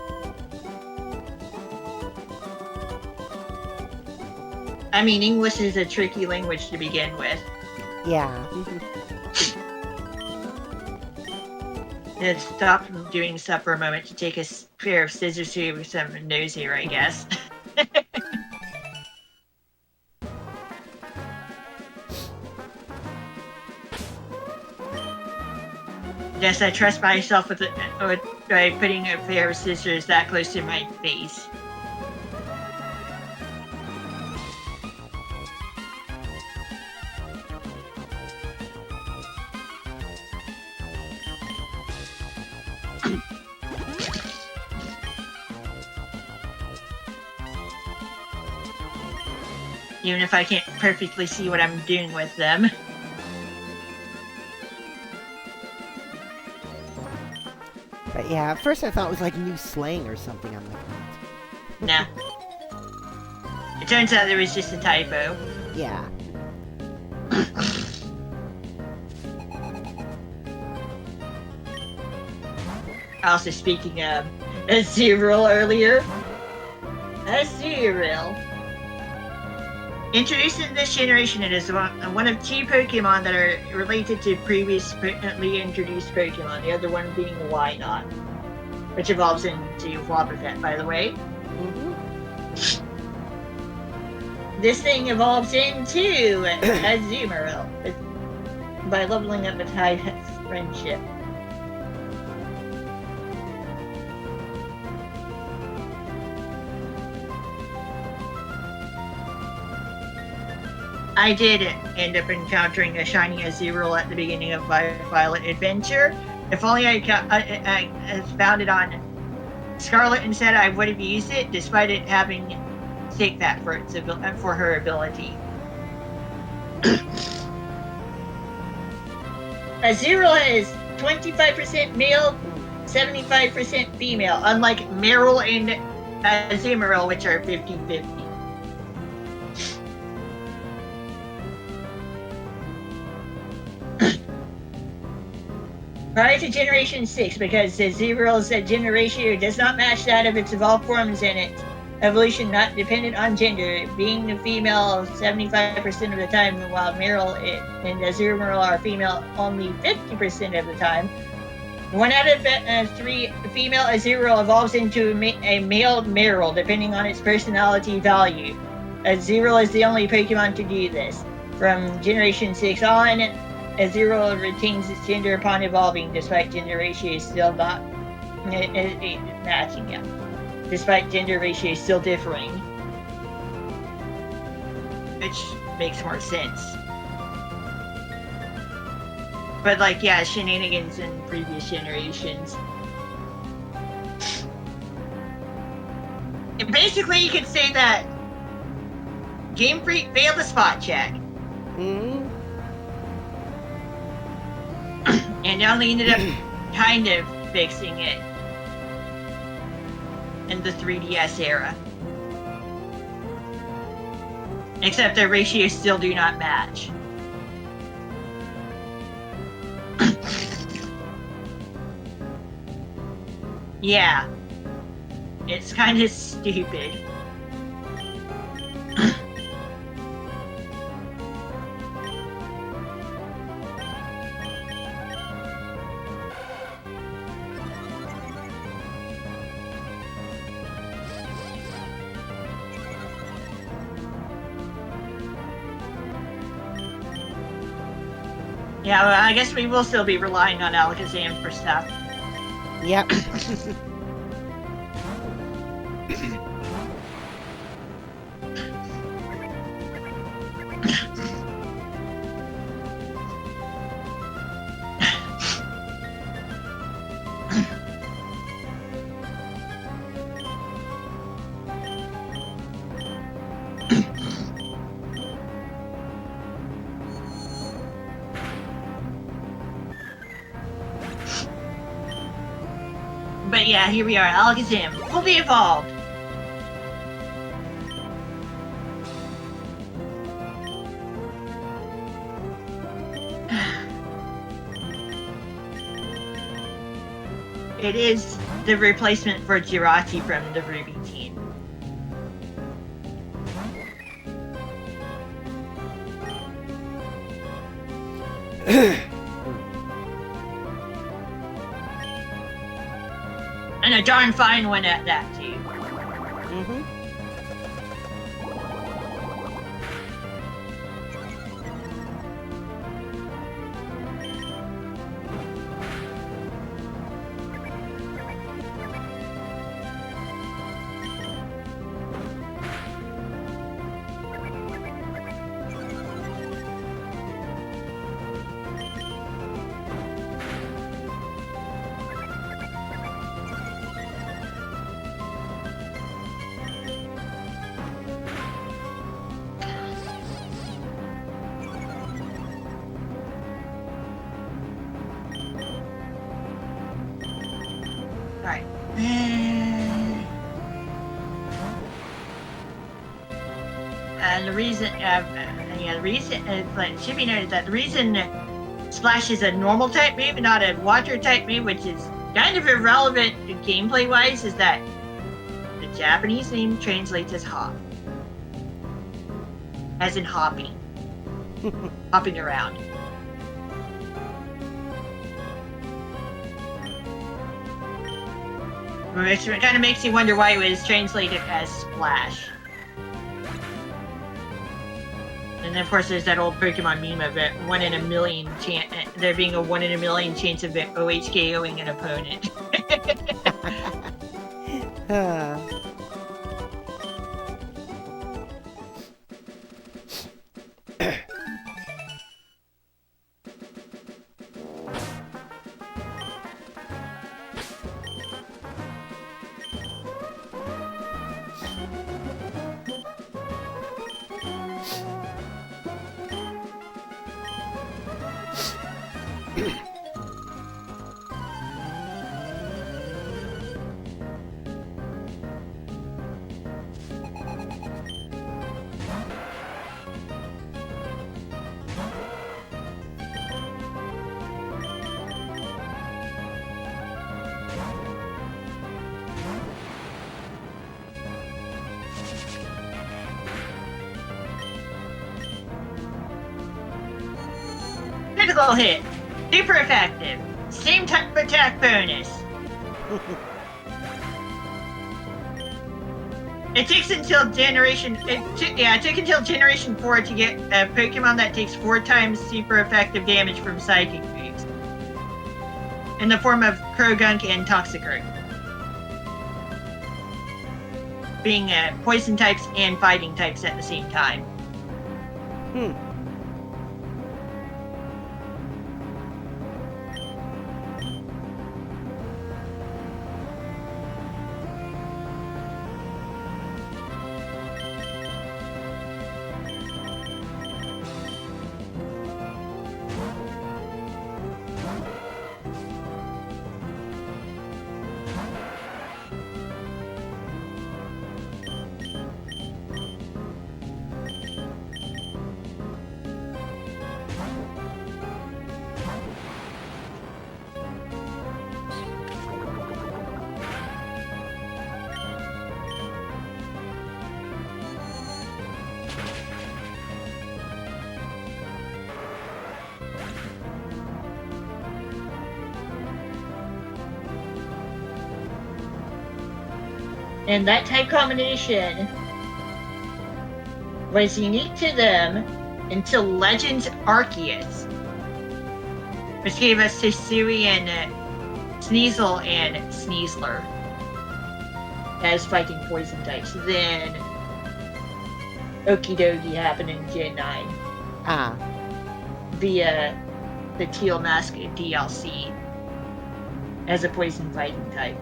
I mean, English is a tricky language to begin with. Yeah. Let's stop doing stuff for a moment to take a pair of scissors to some nose here, I guess. Yes, I trust myself by putting a pair of scissors that close to my face. Even if I can't perfectly see what I'm doing with them. But yeah, at first I thought it was like new slang or something. I'm like, Nah. It turns out there was just a typo. yeah. Also, speaking of Azurill earlier. Azurill. Introduced in this generation, it is one of two Pokemon that are related to previously introduced Pokemon, the other one being Wynot, which evolves into Wobbuffet, by the way. Mm-hmm. This thing evolves into Azumarill by leveling up its high friendship. I did end up encountering a shiny Azurill at the beginning of my Violet adventure. If only I found it on Scarlet instead, I would have used it, despite it having take that for for her ability. Azurill is 25% male, 75% female, unlike Meryl and Azumarill, which are 50-50. Prior to Generation 6, because Azurill's gender ratio does not match that of its evolved forms in its evolution, not dependent on gender, being a female 75% of the time, while Meryl and Azumarill are female only 50% of the time. 1 out of 3 female Azurill evolves into a male Meryl, depending on its personality value. Azurill is the only Pokemon to do this. From Generation 6 on, Azurill retains its gender upon evolving, despite gender ratios still not matching it. Despite gender ratios still differing. Which makes more sense. But like, yeah, shenanigans in previous generations. And basically, you could say that Game Freak failed the spot check. Mm-hmm. And only ended up kind of fixing it in the 3DS era. Except their ratios still do not match. Yeah. It's kind of stupid. Yeah, well, I guess we will still be relying on Alakazam for stuff. Yep. But yeah, here we are, Alakazam, fully evolved. It is the replacement for Jirachi from the Ruby team. And a darn fine one at that, too. Mm-hmm. Alright. And the reason, it should be noted that the reason Splash is a normal type move and not a water type move, which is kind of irrelevant gameplay wise, is that the Japanese name translates as hop. As in hopping. Hopping around. Which kind of makes you wonder why it was translated as Splash. And then, of course, there's that old Pokemon meme of it, 1 in a million chance, there being a 1 in a million chance of OHKOing an opponent. Critical hit. Super effective. Same type of attack bonus. It takes until generation... it took until generation 4 to get a Pokemon that takes 4 times super effective damage from psychic moves. In the form of Krogunk and Toxicroak. Being poison types and fighting types at the same time. And that type combination was unique to them until Legends Arceus, which gave us Hisui and Sneasel and Sneasler as fighting poison types. Then Okie Dokie happened in Gen 9 via the Teal Mask DLC as a poison fighting type.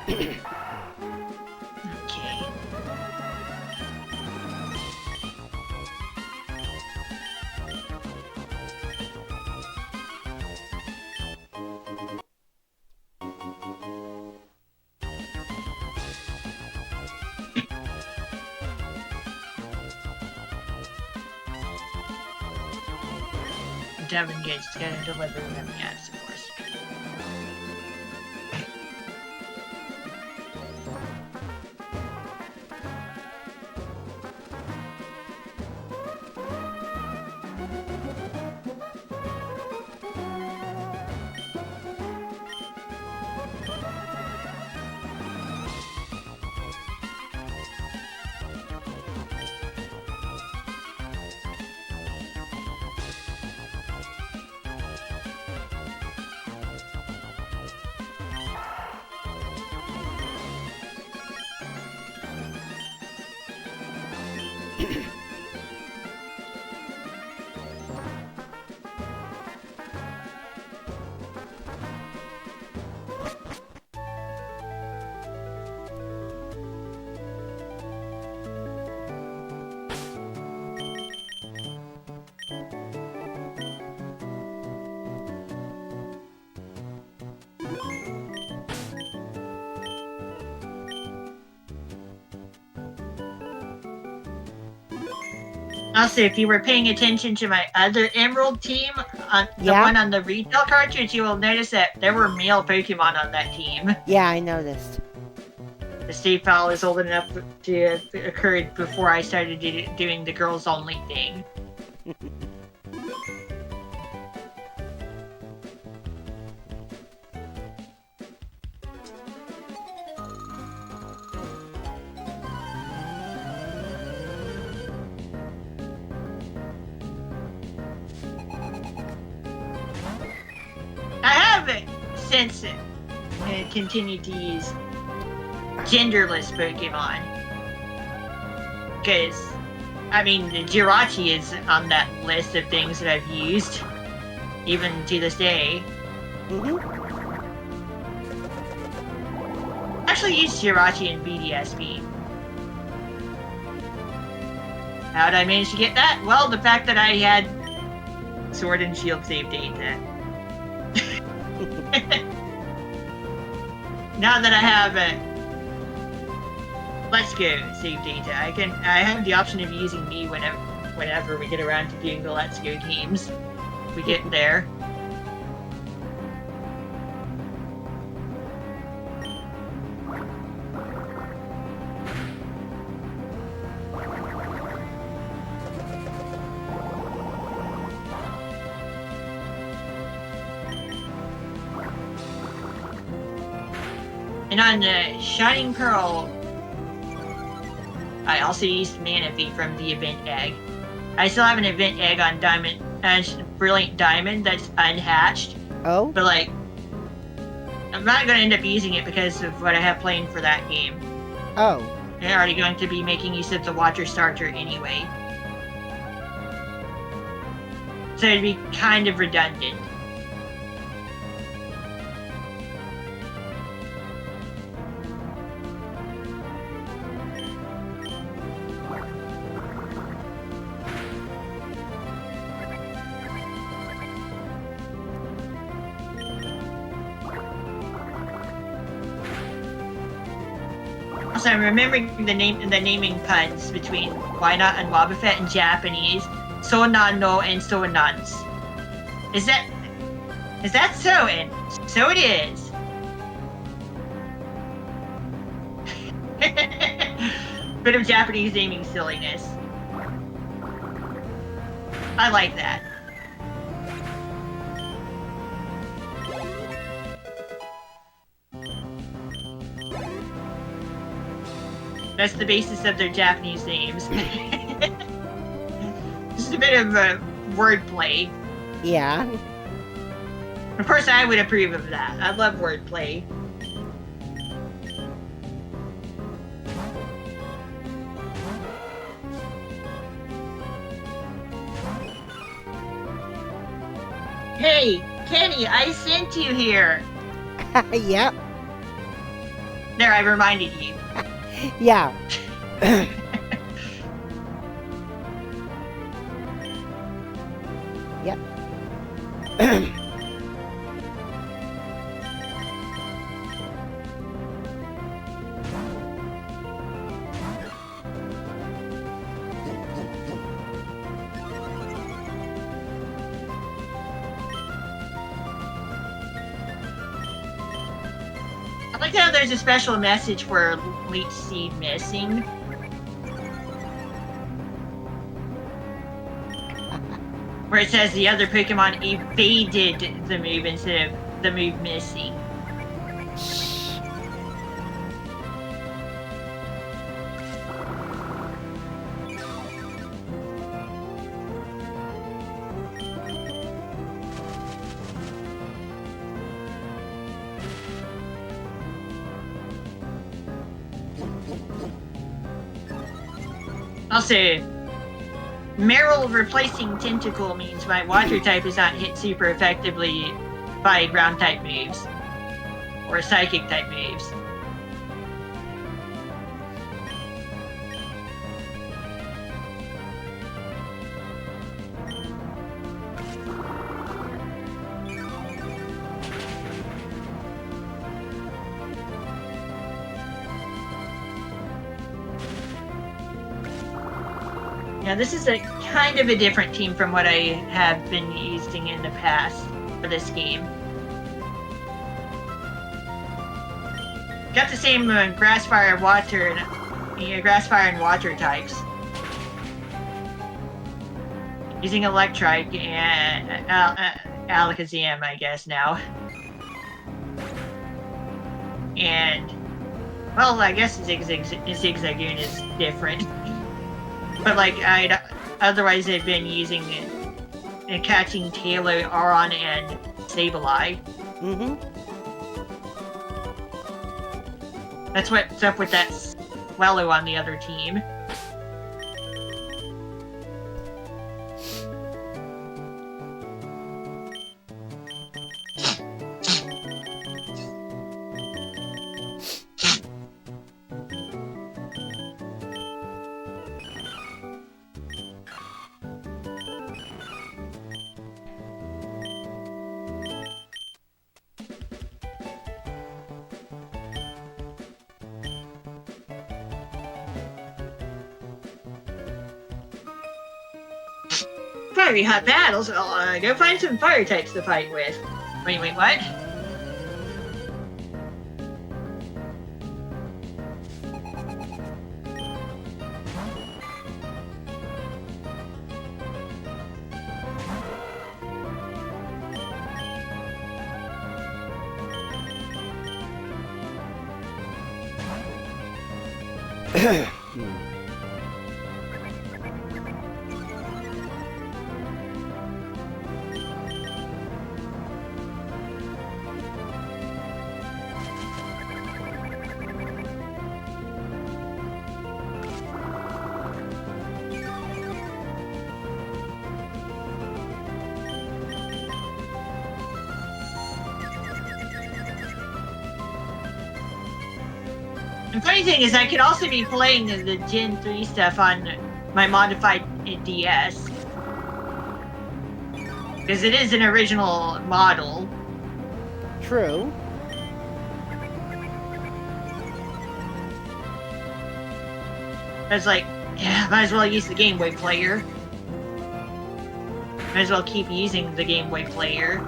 Okay. Devin Gates is going to deliver them, yes, of course. Also, if you were paying attention to my other Emerald team, on the one on the retail cartridge, you will notice that there were male Pokemon on that team. Yeah, I noticed. The save file is old enough to have occurred before I started doing the girls only thing. I have since continued to use genderless Pokemon. Because, I mean, Jirachi is on that list of things that I've used, even to this day. I actually used Jirachi in BDSP. How did I manage to get that? Well, the fact that I had Sword and Shield save data. Now that I have Let's Go save data, I have the option of using me whenever we get around to doing the Let's Go games. We get there. And on Shining Pearl, I also used Manaphy from the event egg. I still have an event egg on Brilliant Diamond that's unhatched. Oh? But like, I'm not going to end up using it because of what I have playing for that game. Oh. They're already going to be making use of the Water Starter anyway. So it'd be kind of redundant. Also, I'm remembering the naming puns between Why Not and Wobbuffet in Japanese. So nan no and so nuns. Is that so? And so it is. Bit of Japanese naming silliness. I like that. That's the basis of their Japanese names. Just a bit of wordplay. Yeah. Of course, I would approve of that. I love wordplay. Hey, Kenny, I sent you here. Yep. There, I reminded you. Yeah. Yep. I like how there's a special message for Leech Seed missing. Where it says the other Pokemon evaded the move instead of the move missing. Also, Meryl replacing Tentacle means my water type is not hit super effectively by ground type moves or psychic type moves. Now this is a kind of a different team from what I have been using in the past for this game. Got the same grass, fire, water, grass, fire, and water types. Using Electrike and Alakazam, I guess now. And well, I guess Zigzagoon is different. But like otherwise I've been using catching Taylor, Aron, and Sableye. That's what's up with that Swallow on the other team. Fiery hot battles? I'll go find some fire types to fight with. Wait, what? The funny thing is I could also be playing the Gen 3 stuff on my modified DS. Because it is an original model. True. I was like, yeah, might as well use the Game Boy player. Might as well keep using the Game Boy player.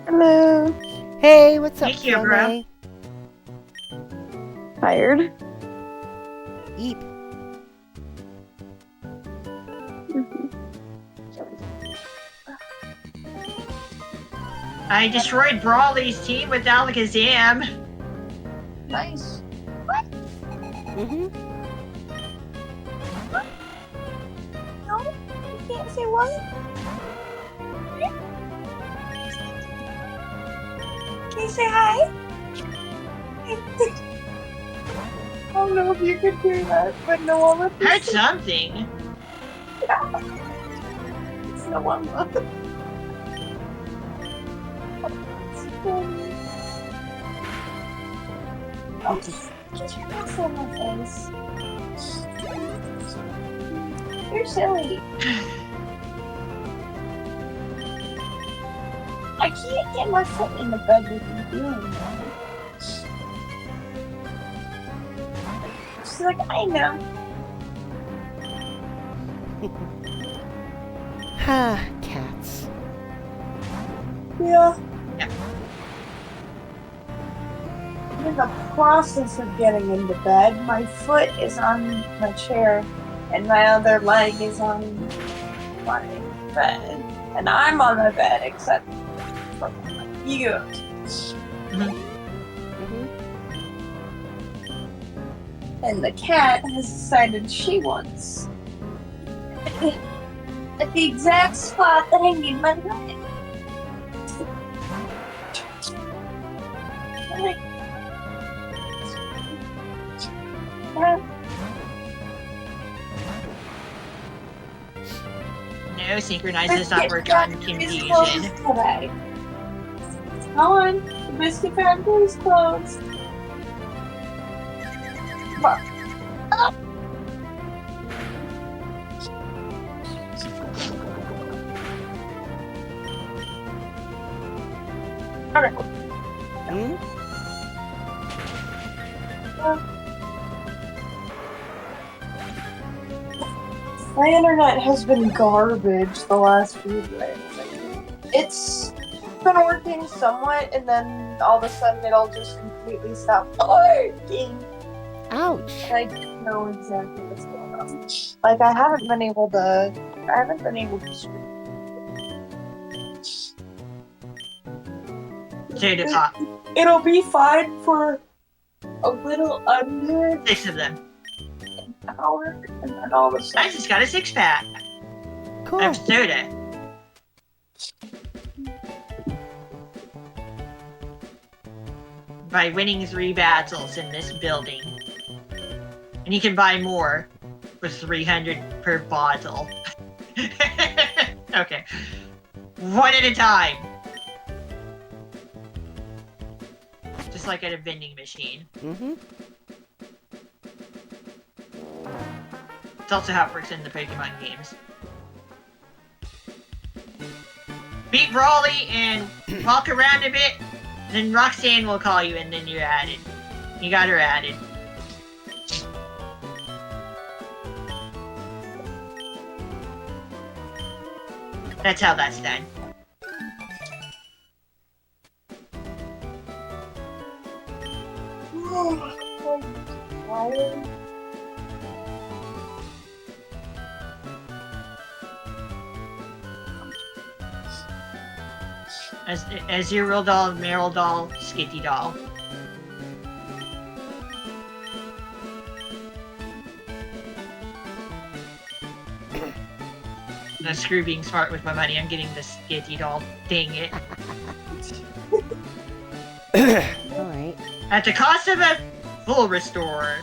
Hello. Hey, what's up, Thank you, bro. Tired? Eep. I destroyed Brawly's team with Alakazam. Nice. Mm-hmm. No, you can't say what? Can you say hi? I don't know if you could do that, but no one would. Heard something. It's no one would. Oh, just get your mouth on my face. You're silly. I can't get my foot in the bed with you doing that. She's like, I know. Ha, cats. Yeah. Yeah. I'm in the process of getting into bed. My foot is on my chair, and my other leg is on my bed. And I'm on my bed, except for my ego. Mm-hmm. And the cat has decided she wants at the exact spot that I need my leg. No, synchronizes not work on confusion. Today. on. The biscuit factory's closed. Fuck. Okay. Hmm? My internet has been garbage the last few days. It's been working somewhat, and then all of a sudden it'll just completely stop working. Ouch. And I don't know exactly what's going on. Like, I haven't been able to stream. Turn it off. It'll be fine for a little under 6 of them. an hour, and then all of a I sudden. just got a 6-pack Cool. of soda. By winning 3 battles in this building. And you can buy more for 300 per bottle. Okay. One at a time. Just like at a vending machine. Mm-hmm. It's also how it works in the Pokemon games. Beat Brawly and walk around a bit, then Roxanne will call you and then you're added. You got her added. That's how that's done. Tired. Azurill doll, Meryl doll, Skitty doll. No, screw being smart with my money. I'm getting the Skitty doll. Dang it. Alright. At the cost of a full restore.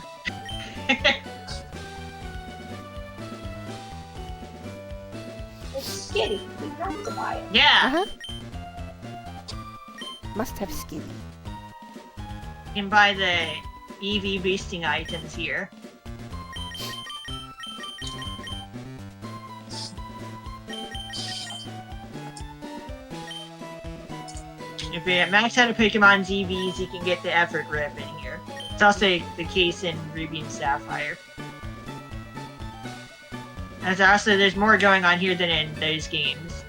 It's skinny. You have to buy it. Yeah. Uh-huh. Must have skinny. You can buy the EV boosting items here. If you max out of Pokemon's EVs, you can get the effort rip in here. It's also the case in Ruby and Sapphire. And also, there's more going on here than in those games.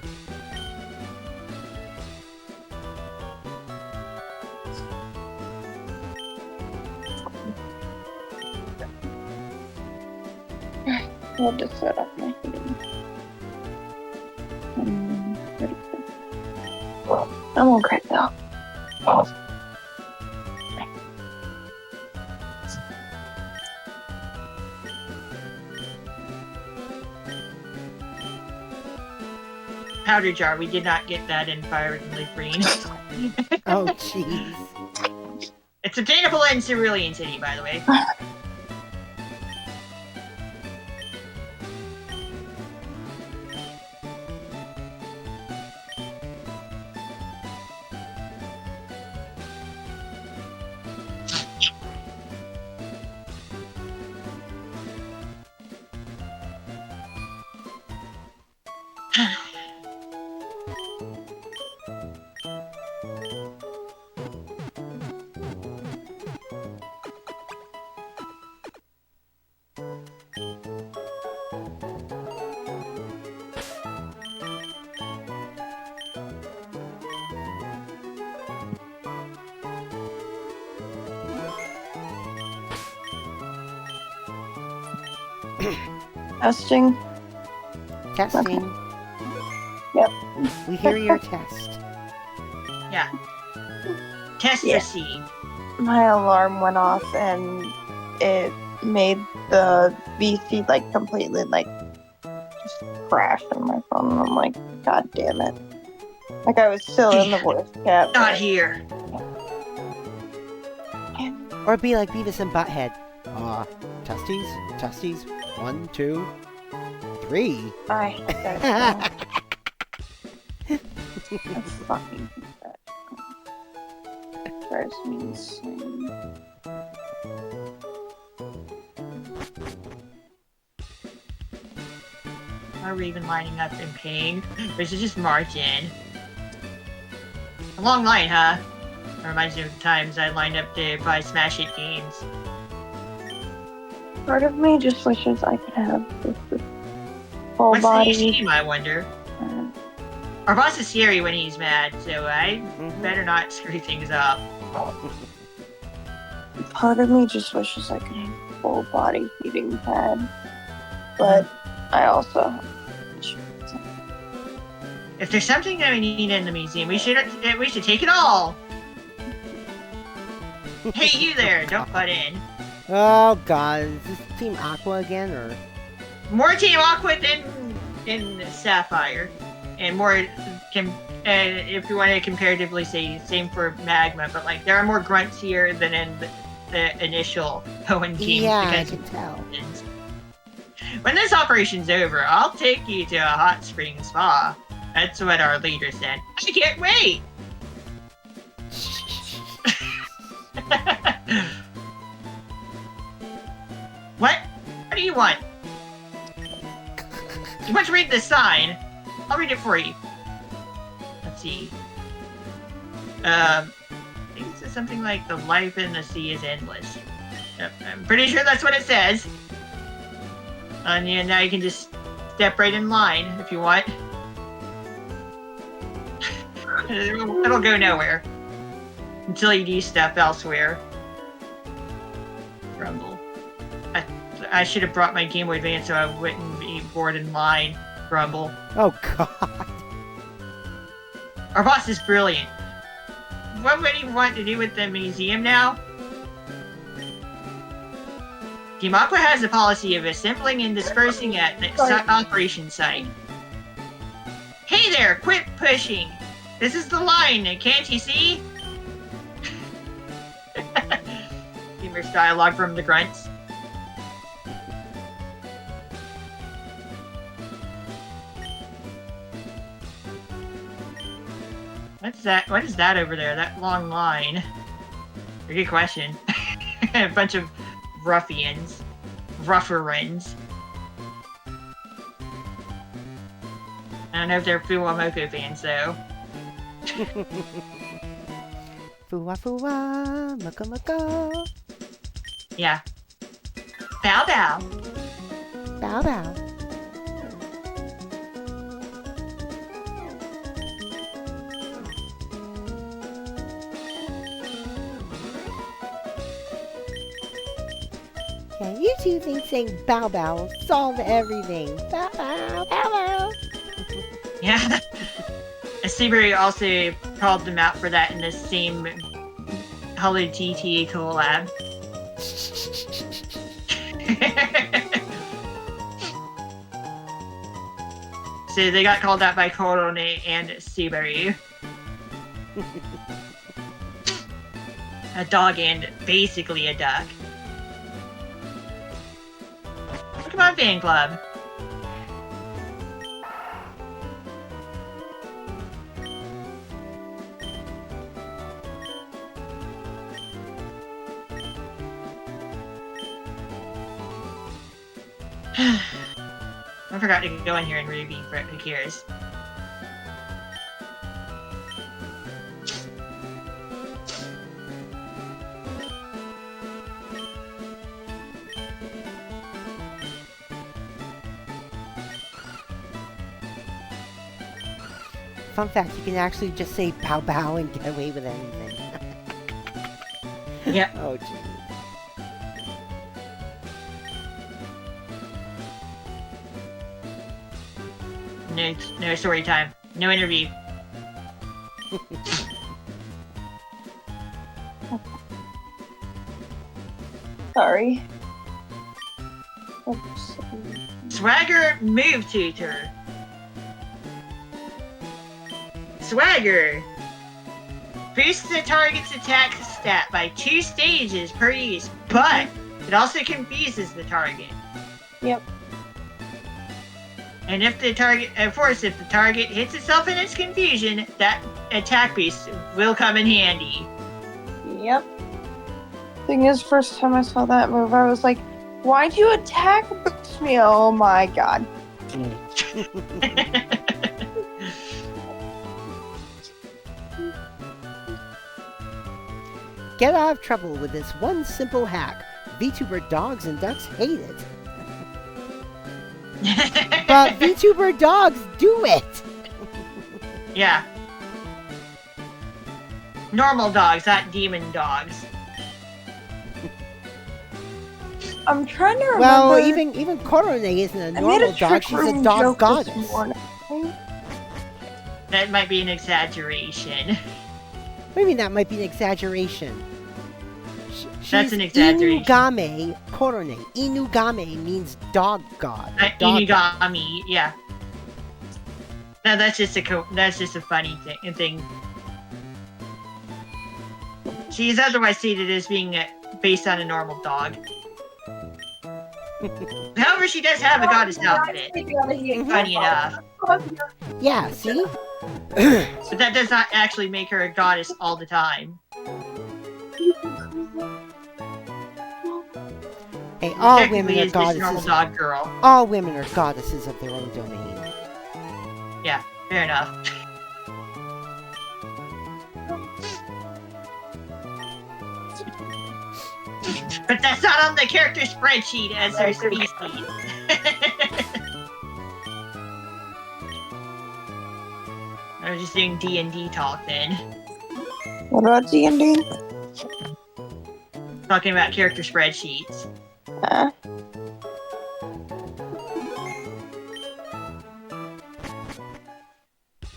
I'll just set up my heating. I'm okay though. Powder jar, we did not get that in Fire and Leaf Green. Oh, jeez. It's obtainable in Cerulean City, by the way. Testing. Testing. Yep. We hear your test. Yeah. Test Yeah. received. My alarm went off and it made the VC like completely like just crash on my phone. And I'm like, God damn it. Like I was still in the voice chat. Not here. Or be like Beavis and Butthead. Testies? Testies? 1, 2, 3. I hate that. That's fucking drives me insane. Are we even lining up and paying? Or is it just march in? A long line, huh? It reminds me of the times I lined up to buy Smash Hit games. Part of me just wishes I could have this full What's body. the name, I wonder? Our boss is scary when he's mad, so I better not screw things up. Part of me just wishes I could have a full body heating pad. But I also have If there's something that we need in the museum, we should take it all. Hey, you there! Don't butt in. Oh god, is this Team Aqua again, or? More Team Aqua than in Sapphire, and more. If you want to comparatively say same for Magma, but like there are more grunts here than in the initial Hoenn team. Yeah, I can tell. When this operation's over, I'll take you to a hot spring spa. That's what our leader said. I can't wait! What? What do you want? You want to read the sign? I'll read it for you. Let's see. I think it says something like the life in the sea is endless. Yep, I'm pretty sure that's what it says. And yeah, now you can just step right in line if you want. It'll go nowhere until you do stuff elsewhere. Grumble. I should have brought my Game Boy Advance so I wouldn't be bored in line. Grumble. Oh god. Our boss is brilliant. What would he want to do with the museum now? Team Aqua has a policy of assembling and dispersing at the operation site. Hey there, quit pushing! This is the line, can't you see? Humorous dialogue from the grunts. What's that? What is that over there? That long line? A good question. A bunch of ruffians. Rufferins. I don't know if they're Fuwamoko fans, though. Fuwa fuwa, mako mako. Yeah. Bow bow. Bow bow. Yeah, you two think saying bow bow will solve everything. Bow bow, bow bow. Yeah. Seabury also called them out for that in the same Hello GTA collab. So they got called out by Korone and Seabury. A dog and basically a duck. Come on, fan club. I forgot to go in here and Ruby, but who cares? Fun fact, you can actually just say bow bow and get away with anything. Yep. Oh, jeez. No story time. No interview. Sorry. Oops. Swagger move tutor. Swagger boosts the target's attack stat by 2 stages per use, but it also confuses the target. Yep. And if the target, if the target hits itself in its confusion, that attack boost will come in handy. Yep. Thing is, first time I saw that move, I was like, why'd you attack boost me? Oh my god. Get out of trouble with this one simple hack. VTuber dogs and ducks hate it. But VTuber dogs do it! Yeah. Normal dogs, not demon dogs. I'm trying to remember. Well, even Korone isn't a I made normal a dog, trick she's a room dog joke goddess. this morning. That might be an exaggeration. Maybe that might be an exaggeration. That's an exaggeration. Inugame Korone. Inugame means dog god. Dog god. Inugami, yeah. No, that's just a funny thing. She is otherwise stated as being based on a normal dog. However, she does have a goddess outfit. Funny enough. Yeah, see? But that does not actually make her a goddess all the time. Hey, all Technically, women are it's just a normal goddesses. dog girl. All women are goddesses of their own domain. Yeah, fair enough. But that's not on the character spreadsheet as their species. I was just doing D&D talk then. What about D&D? Talking about character spreadsheets.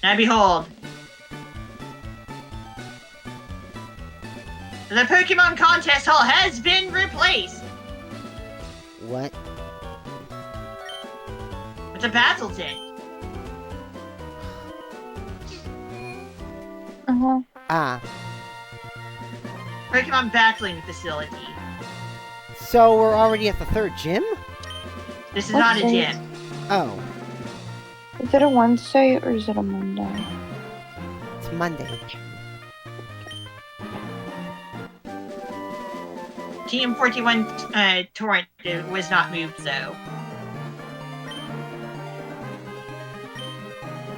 Now behold. The Pokemon Contest Hall has been replaced What? with a battle tent. Ah. Pokemon battling facility. So we're already at the third gym? This is What not a day? gym. Oh, Is it a Wednesday or is it a Monday? it's Monday. Team 41 Torrent was not moved though.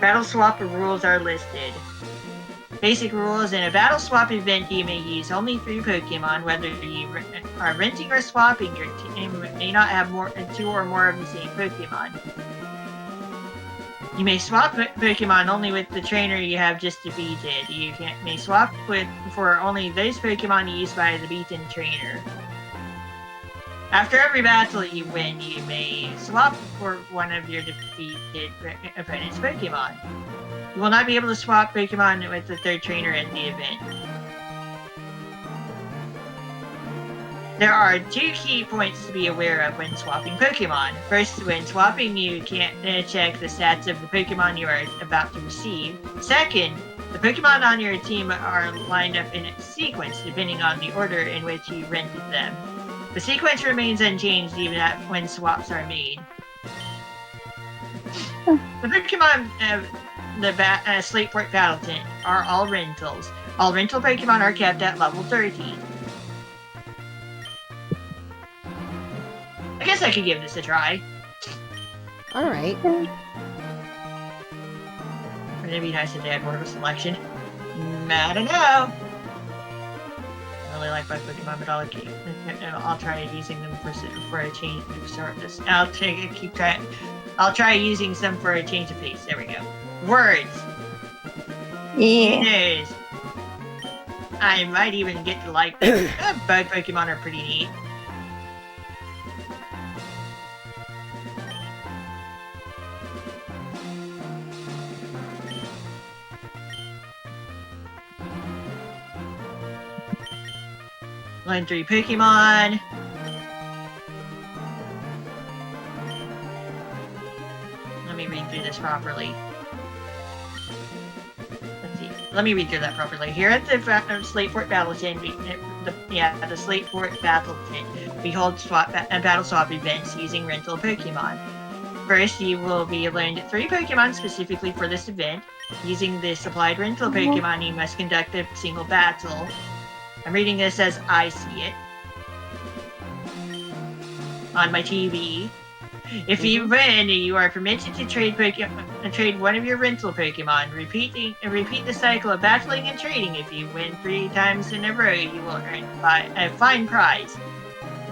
Battle swap rules are listed. Basic rules: in a battle swap event, you may use only 3 Pokemon. Whether you are renting or swapping, your team may not have 2 or more of the same Pokemon. You may swap Pokemon only with the trainer you have just defeated. You may swap for only those Pokemon used by the beaten trainer. After every battle you win, you may swap for one of your defeated opponent's Pokemon. You will not be able to swap Pokemon with the third trainer at the event. There are 2 key points to be aware of when swapping Pokemon. First, when swapping, you can't check the stats of the Pokemon you are about to receive. Second, the Pokemon on your team are lined up in a sequence depending on the order in which you rented them. The sequence remains unchanged even when swaps are made. The Pokemon Slateport Battle Tent are all rentals. All rental Pokemon are kept at level 30. I guess I could give this a try. Alright. Wouldn't it be nice if they had more of a selection? I don't know. I really like my Pokemon, but I'll try using them for a change. Start this. I'll try using some for a change of pace. There we go. Words. Yeah. News. I might even get to like them. Bug Pokemon are pretty neat. Learn 3 Pokemon. Let me read through this properly. Let's see. Let me read through that properly. Here at the Slateport Battle Tent, the Slateport Battle Tent, we hold battle swap events using rental Pokemon. First, you will be learned 3 Pokemon specifically for this event. Using the supplied rental Pokemon, you must conduct a single battle. I'm reading this as I see it on my TV. If you win, you are permitted to trade one of your rental Pokemon. Repeat the cycle of battling and trading. If you win 3 times in a row, you will earn a fine prize.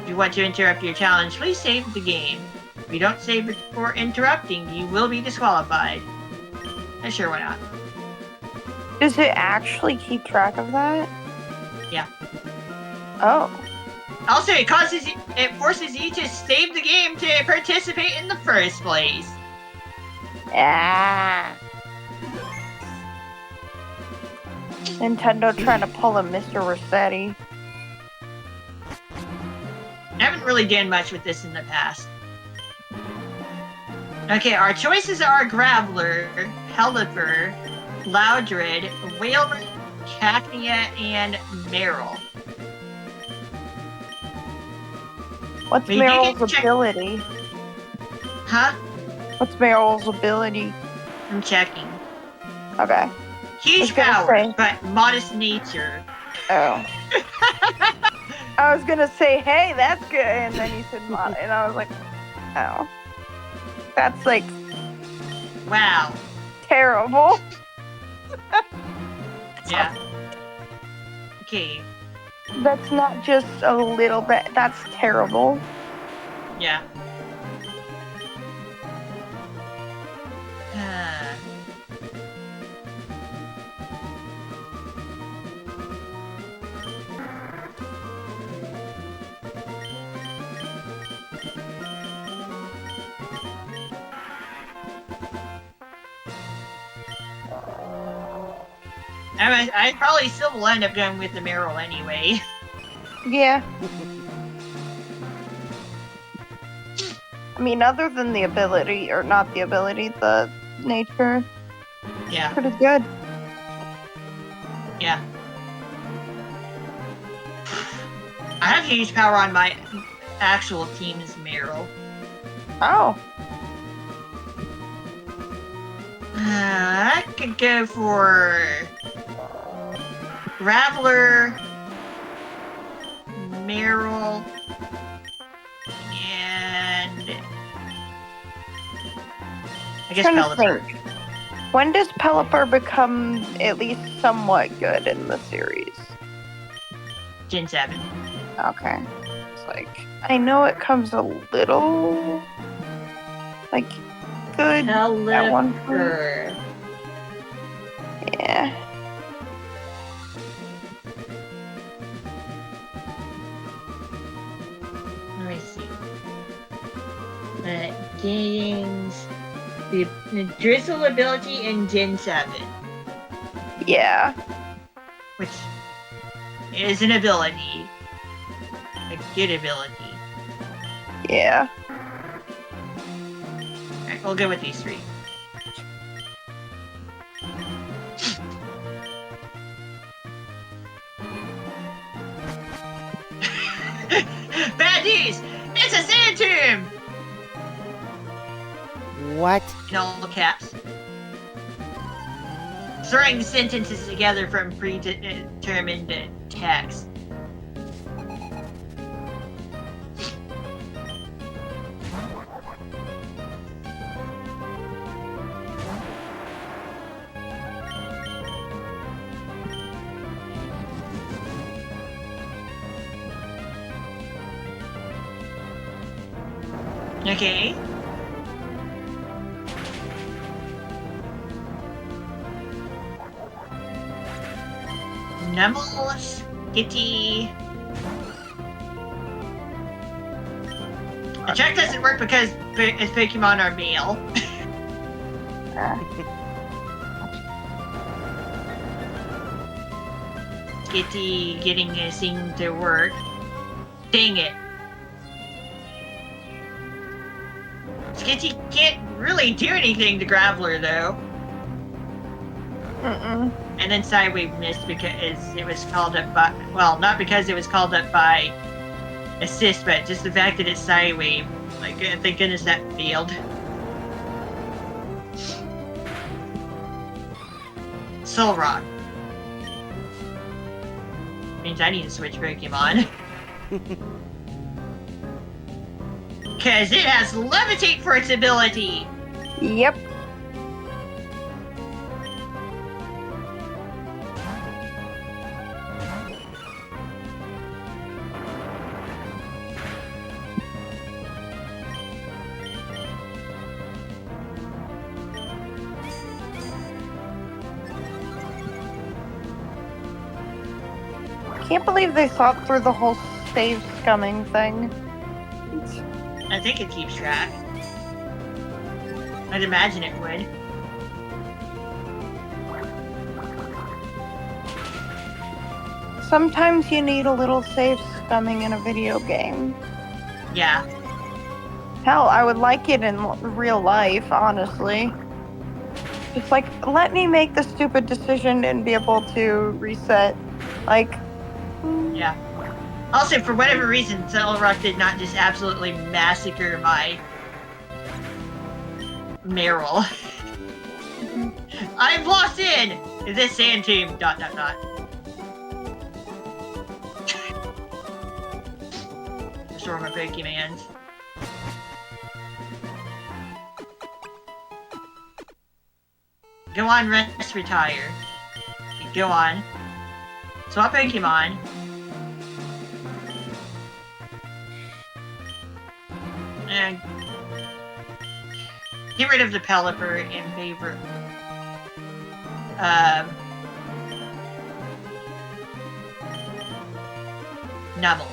If you want to interrupt your challenge, please save the game. If you don't save before interrupting, you will be disqualified. Sure, why not? Does it actually keep track of that? Yeah. Oh. Also, it forces you to save the game to participate in the first place. Ah. Nintendo trying to pull a Mr. Rossetti. I haven't really done much with this in the past. Okay, our choices are Graveler, Pelipper, Loudred, Whalebird, Cacnea, and Meryl. What's Meryl's ability? Huh? What's Meryl's ability? I'm checking. Okay. Huge power, but modest nature. Oh. I was gonna say, hey, that's good, and then you said mod, and I was like, oh. That's like... Wow. Terrible. Yeah. Okay. That's not just a little bit, that's terrible. Yeah. I probably still will end up going with the Meryl anyway. Yeah. I mean, other than the ability, or not the ability, the nature. Yeah. Pretty good. Yeah. I have huge power on my actual team's Meryl. Oh. I could go for Graveler, Meryl, and I guess Pelipper. When does Pelipper become at least somewhat good in the series? Gen 7. Okay. It's like, I know it comes a little, like, good at one point. Yeah. Let me see. Gains the Drizzle ability in Gen 7. Yeah. Which is an ability. A good ability. Yeah. Alright, we'll go with these 3. Bad news! It's a sand tomb! What? In all caps. Throwing sentences together from predetermined text. Okay. Numble, Skitty. The check doesn't work because its Pokemon are male. Skitty getting this thing to work. Dang it. Skitty can't really do anything to Graveler though. And then Sidewave missed because it was called up by, well, not because it was called up by assist, but just the fact that it's Sidewave. Like, thank goodness that failed. Soul Rock. Means I need to switch Pokemon. Because it has Levitate for its ability! Yep. Can't believe they thought through the whole save scumming thing. I think it keeps track. I'd imagine it would. Sometimes you need a little save scumming in a video game. Yeah. Hell, I would like it in real life, honestly. It's like, let me make the stupid decision and be able to reset. Like, Yeah. Also, for whatever reason, Rock did not just absolutely massacre my Meryl. I've lost in this sand tomb, ... Restore my Pokemons. Go on, rest, retire. Go on. Swap Pokemon. And get rid of the Pelipper in favor Nubble.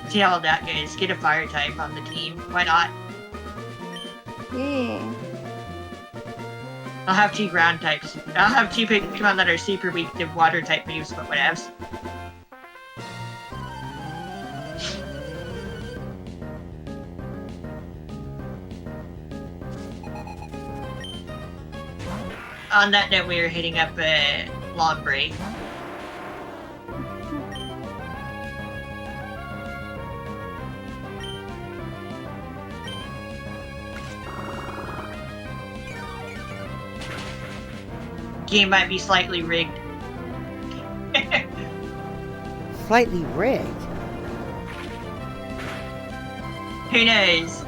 See how that goes. Get a fire type on the team. Why not? yeah. I'll have 2 ground types. I'll have 2 Pokemon that are super weak to water type moves, but whatevs. On that note, we are hitting up a long break. Game might be slightly rigged. Slightly rigged. Who knows?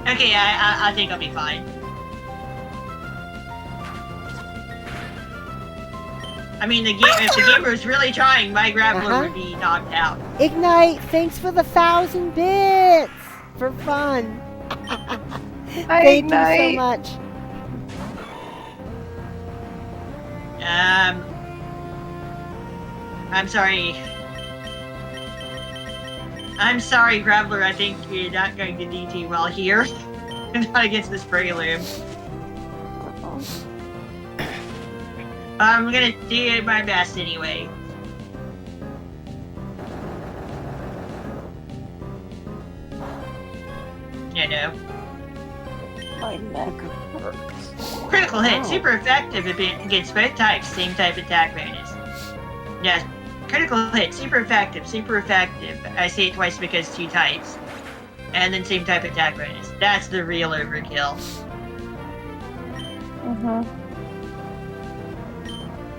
Okay, I think I'll be fine. I mean, if the gamer was really trying, my Grappler would be knocked out. Ignite, thanks for the 1,000 bits! For fun. Thank you so much. I'm sorry. I'm sorry, Grappler, I think you're not going to DT well here. Not against this Breloom. I'm gonna do my best anyway. Yeah, no. My neck hurts. Critical hit, super effective against both types, same type attack bonus. Yes, critical hit, super effective, super effective. I say it twice because 2 types. And then same type attack bonus. That's the real overkill.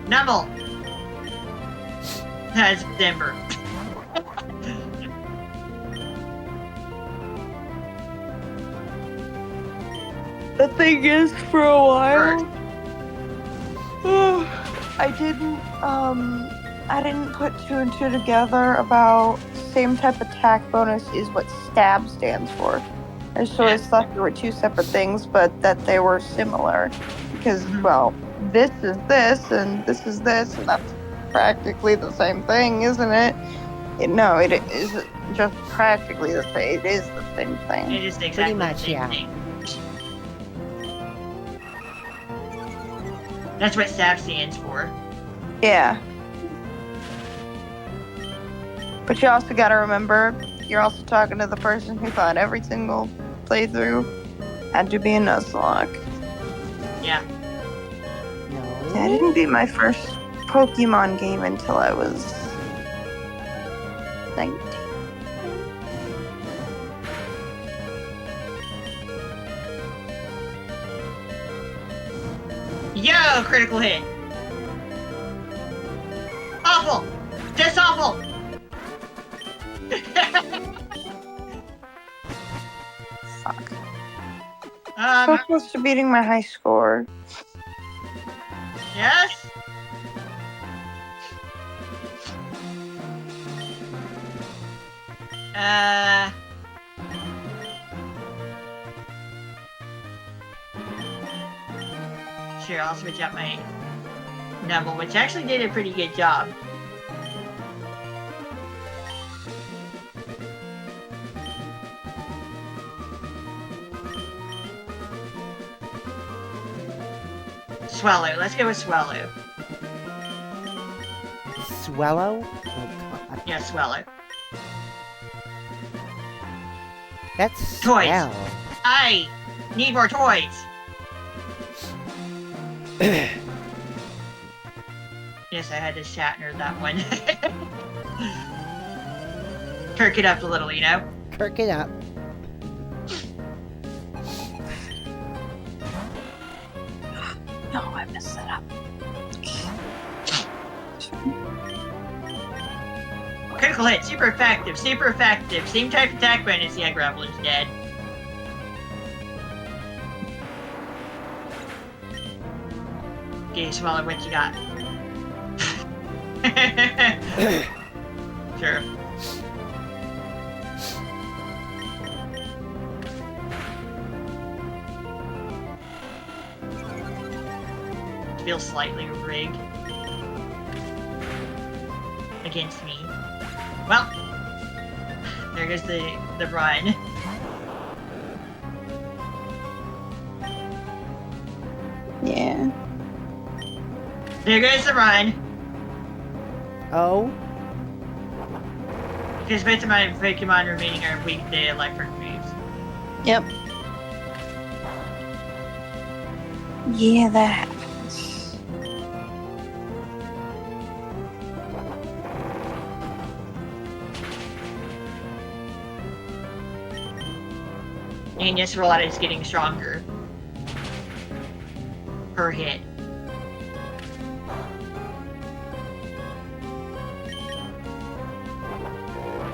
Numble! That's Denver. The thing is, for a while, I didn't put 2 and 2 together about same type attack bonus is what stab stands for. I just always thought there were 2 separate things, but that they were similar. Because, well, this is this, and this is this, and that's practically the same thing, isn't it? No, it isn't just practically the same. It is the same thing. It is exactly Pretty much, the same yeah. thing. That's what stab stands for. Yeah. But you also gotta remember, you're also talking to the person who thought every single playthrough had to be a Nuzlocke. Yeah. No. That didn't beat my first Pokemon game until I was 19. Oh, critical hit. Awful! Just awful! Fuck. So Um, close to beating my high score. yes? Sure, I'll switch out my Numble, which actually did a pretty good job. Swallow. Let's go with Swallow. Swallow? Oh, God. Yeah, Swallow. That's Toys. swell. I need more toys. Yes, I had to Shatner that one. Kirk it up a little, you know? Kirk it up. No, I messed that up. Critical hit, super effective, super effective. Same type attack bonus. Yeah, Graveler's dead. Okay, Swallow, what you got? Sure. Feels slightly rigged against me. Well, there goes the run. Yeah. There goes the run. Oh? Because both of my Pokemon remaining are weak to electric moves. Yep. Yeah, that happens. And yes, Rollout is getting stronger per hit.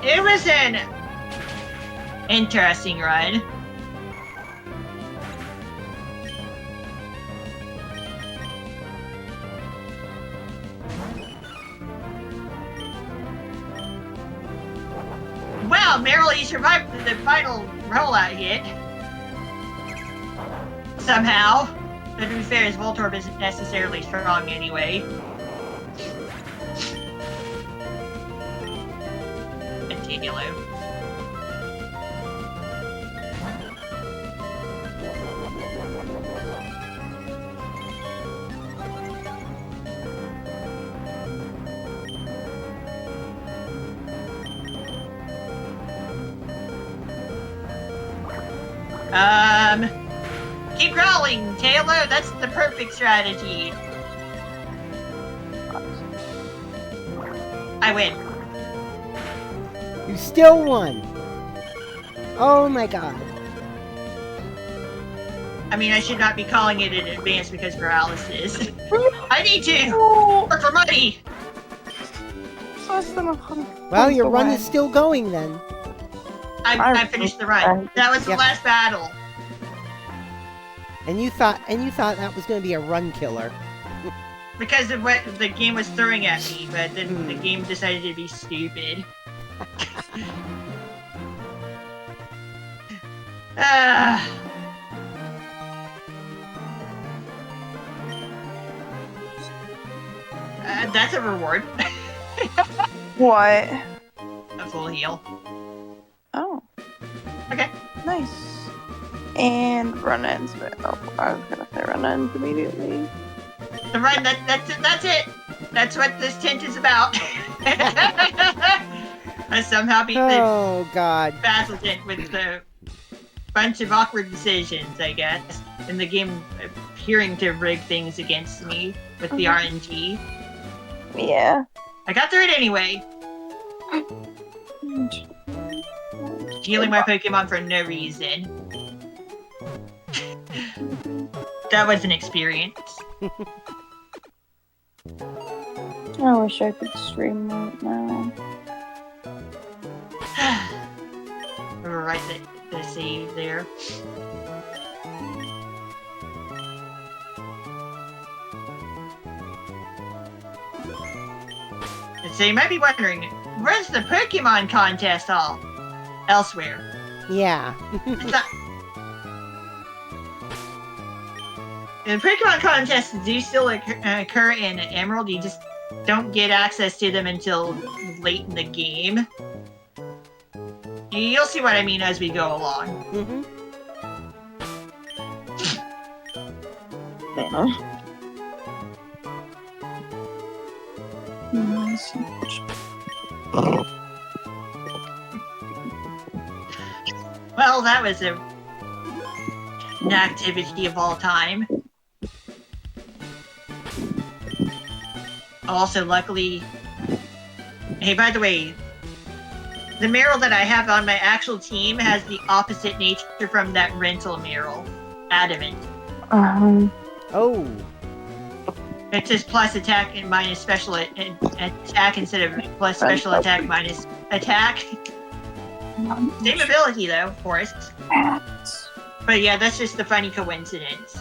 It was an interesting run. Well, barely survived the final rollout hit. Somehow. But to be fair, his Voltorb isn't necessarily strong anyway. Continuo. Keep growling, Taylor. That's the perfect strategy. I win. You still won. Oh my god. I mean, I should not be calling it in advance because paralysis. I need to Oh, work for money. it's less than 100. Well, your points run away. is still going then. I finished the run. That was the Yep. last battle. And you thought that was going to be a run killer. Because of what the game was throwing at me, but then the game decided to be stupid. That's a reward. What? A full heal. Oh. Okay. Nice. And run ends. Oh, I was gonna say run ends immediately. The run, that's it. That's what this tent is about. I somehow beat the Oh god. battle tent with a bunch of awkward decisions, I guess. And the game appearing to rig things against me with the RNG. Yeah. I got through it anyway. Healing my Pokemon for no reason. That was an experience. I wish I could stream right now. Right, the save there. And so you might be wondering, where's the Pokemon contest all? Elsewhere. Yeah. It's not... The Pokemon contests do still occur in Emerald, you just don't get access to them until late in the game. You'll see what I mean as we go along. Mm-hmm. Well, that was an activity of all time. Also, luckily... Hey, by the way, the Meryl that I have on my actual team has the opposite nature from that rental Meryl. Adamant. Oh. It's just plus attack and minus special attack instead of plus special attack minus attack. Same ability though, of course. But yeah, that's just a funny coincidence.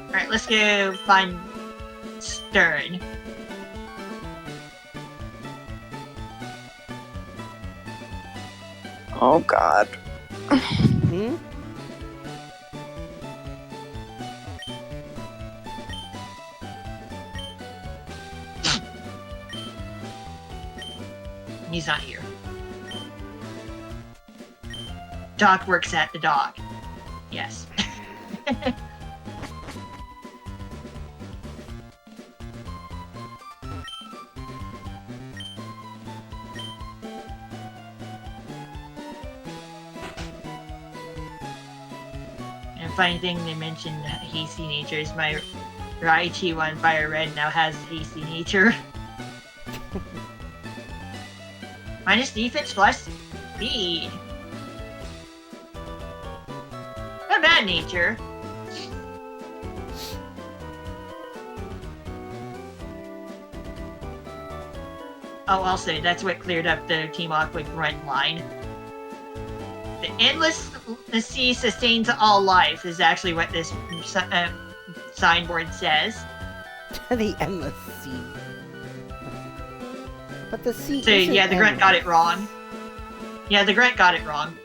Alright, let's go find Stern. Oh God. Hmm? He's not here. Doc works at the dock. Yes. And funny thing, they mentioned hasty nature is my Raichu on Fire Red now has hasty nature. Minus defense plus speed. Not bad nature. Oh, also, that's what cleared up the Team Aqua grunt line. The endless sea sustains all life is actually what this signboard says. The endless sea. But the sea. So yeah, the grunt got it wrong. Yeah, the grunt got it wrong.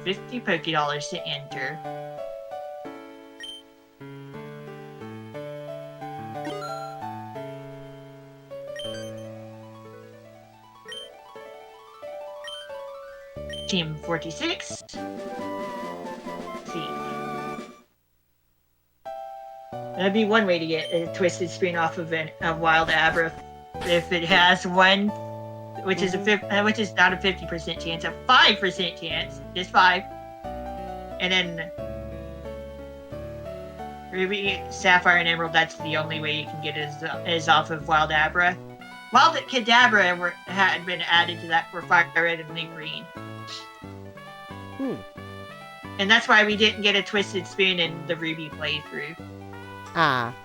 $50 Poké to enter. Team 46. Let's see. That'd be one way to get a twisted screen off of a wild Abra if it has one, which is which is not a 50% chance, a 5% chance, just 5. And then Ruby, Sapphire, and Emerald. That's the only way you can get is off of wild Abra. Wild Kadabra had been added to that for Fire Red and Link Green. And that's why we didn't get a Twisted Spoon in the Ruby playthrough. Ah.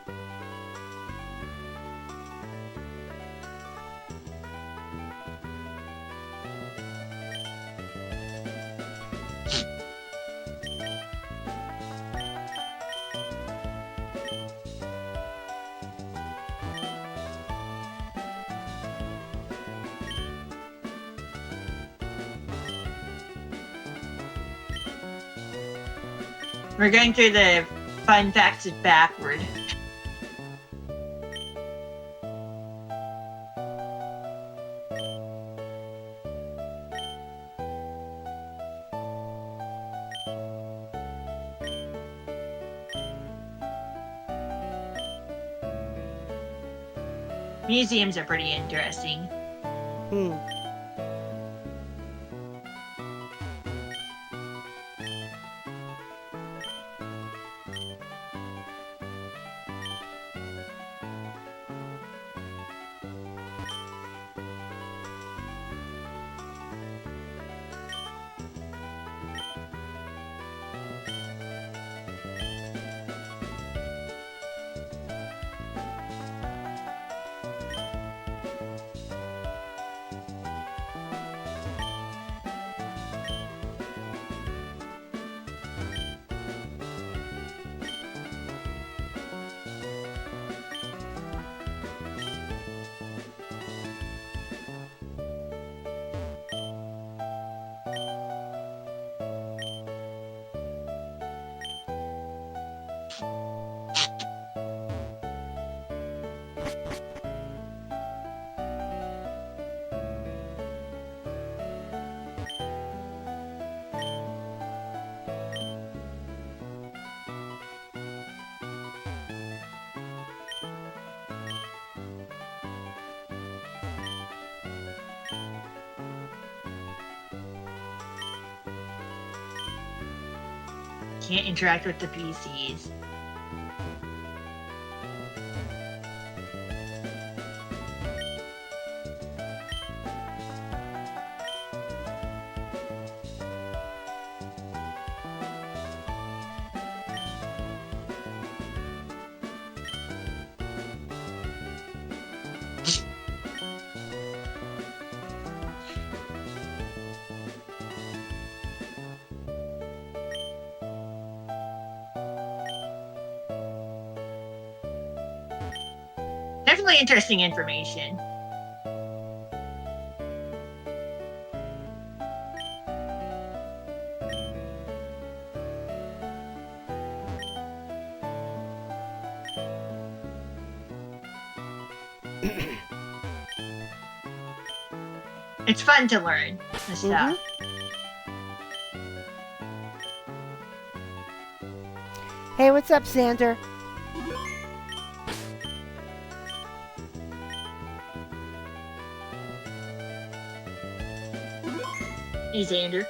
We're going through the fun facts backward. Museums are pretty interesting. can't interact with the PCs. Definitely interesting information. It's fun to learn the stuff. Hey, what's up, Xander? Hey, Xander.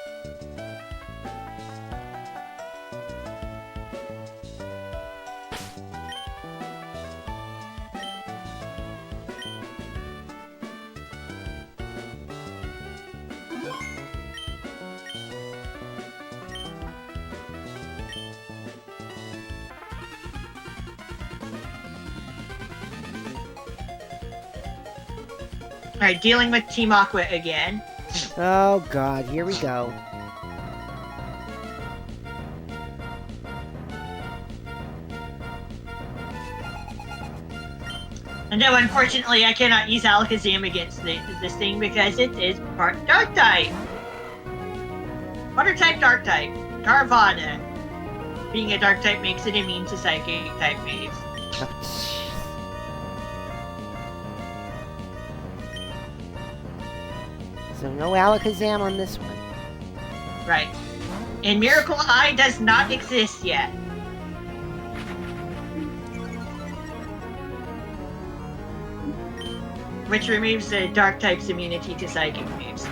Alright, dealing with Team Aqua again. Oh, God. Here we go. And no, unfortunately, I cannot use Alakazam against this thing because it is part Dark type. Water type, Dark type. Carvana. Being a Dark type makes it immune to Psychic type moves. So no Alakazam on this one. Right. And Miracle Eye does not exist yet. Which removes the Dark type's immunity to Psychic moves.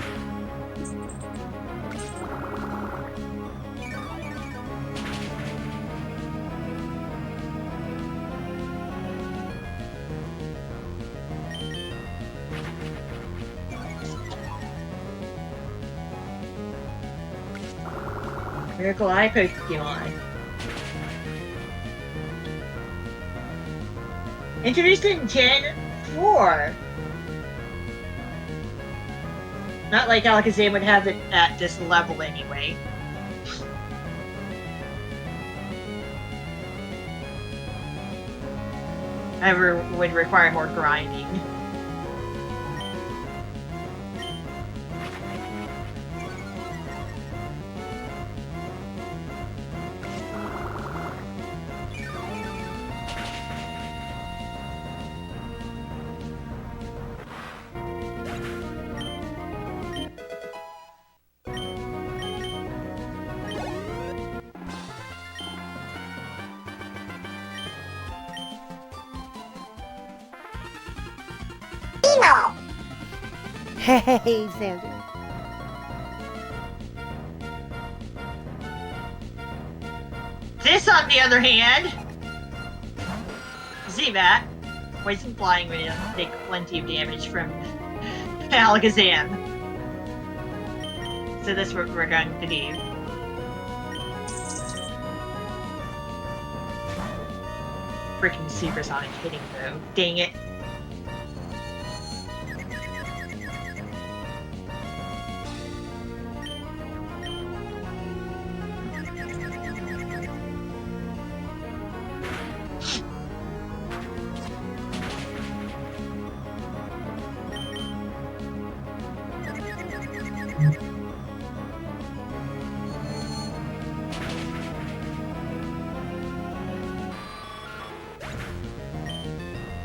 Miracle Eye Pokemon. Introduced in Gen 4. Not like Alakazam would have it at this level anyway. However, would require more grinding. Hey, Xander. This, on the other hand, Z-Bat, Poison Flying will take plenty of damage from Alakazam. So that's what we're going to do. Freaking Supersonic hitting though. Dang it.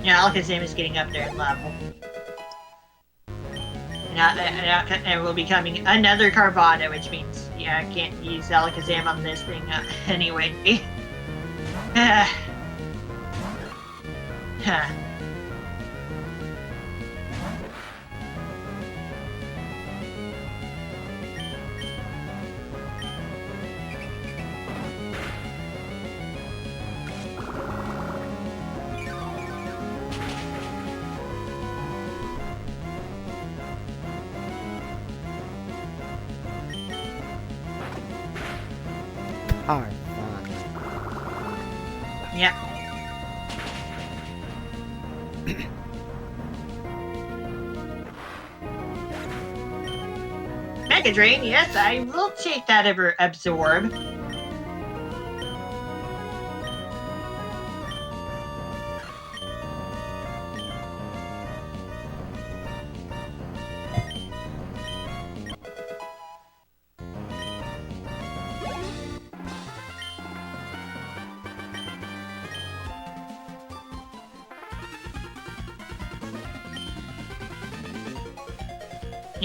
Yeah, Alakazam is getting up there in level. And we'll be becoming another Carvana, which means, yeah, I can't use Alakazam on this thing anyway. Hard fun. Yep. Mega Drain, yes, I will take that absorb.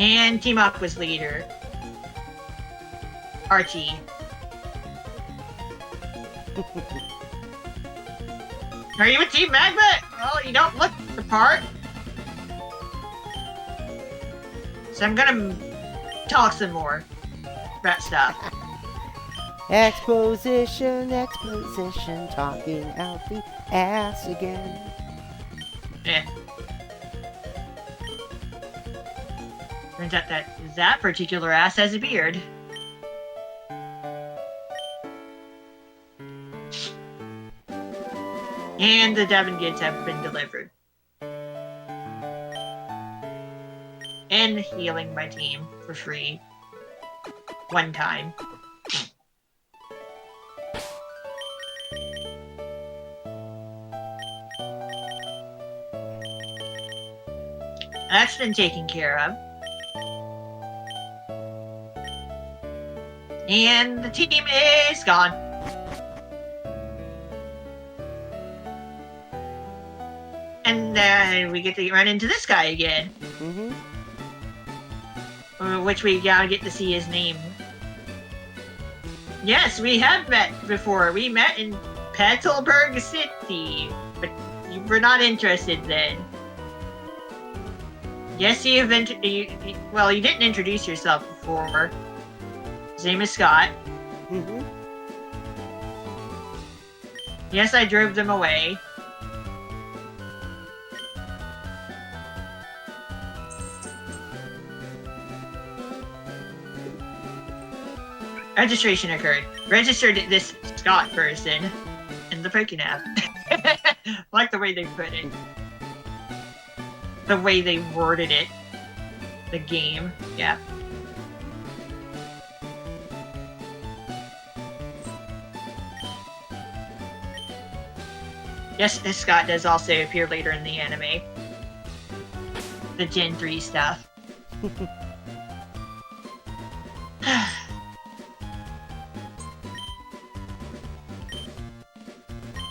And team up was leader. Archie. Are you a Team Magma? Well, you don't look the part. So I'm gonna talk some more about stuff. Exposition, talking out the ass again. Eh. Turns out that particular ass has a beard. And the Devon goods have been delivered. And healing my team for free. One time. That's been taken care of. And the team is gone. And we get to run into this guy again. Mm-hmm. Which we gotta get to see his name. Yes, we have met before. We met in Petalburg City. But you were not interested then. Yes, you didn't introduce yourself before. His name is Scott. Mm-hmm. Yes, I drove them away. Registration occurred. Registered this Scott person in the Pokénav. Like the way they put it. The way they worded it. The game. Yeah. Yes, this Scott does also appear later in the anime. The Gen 3 stuff.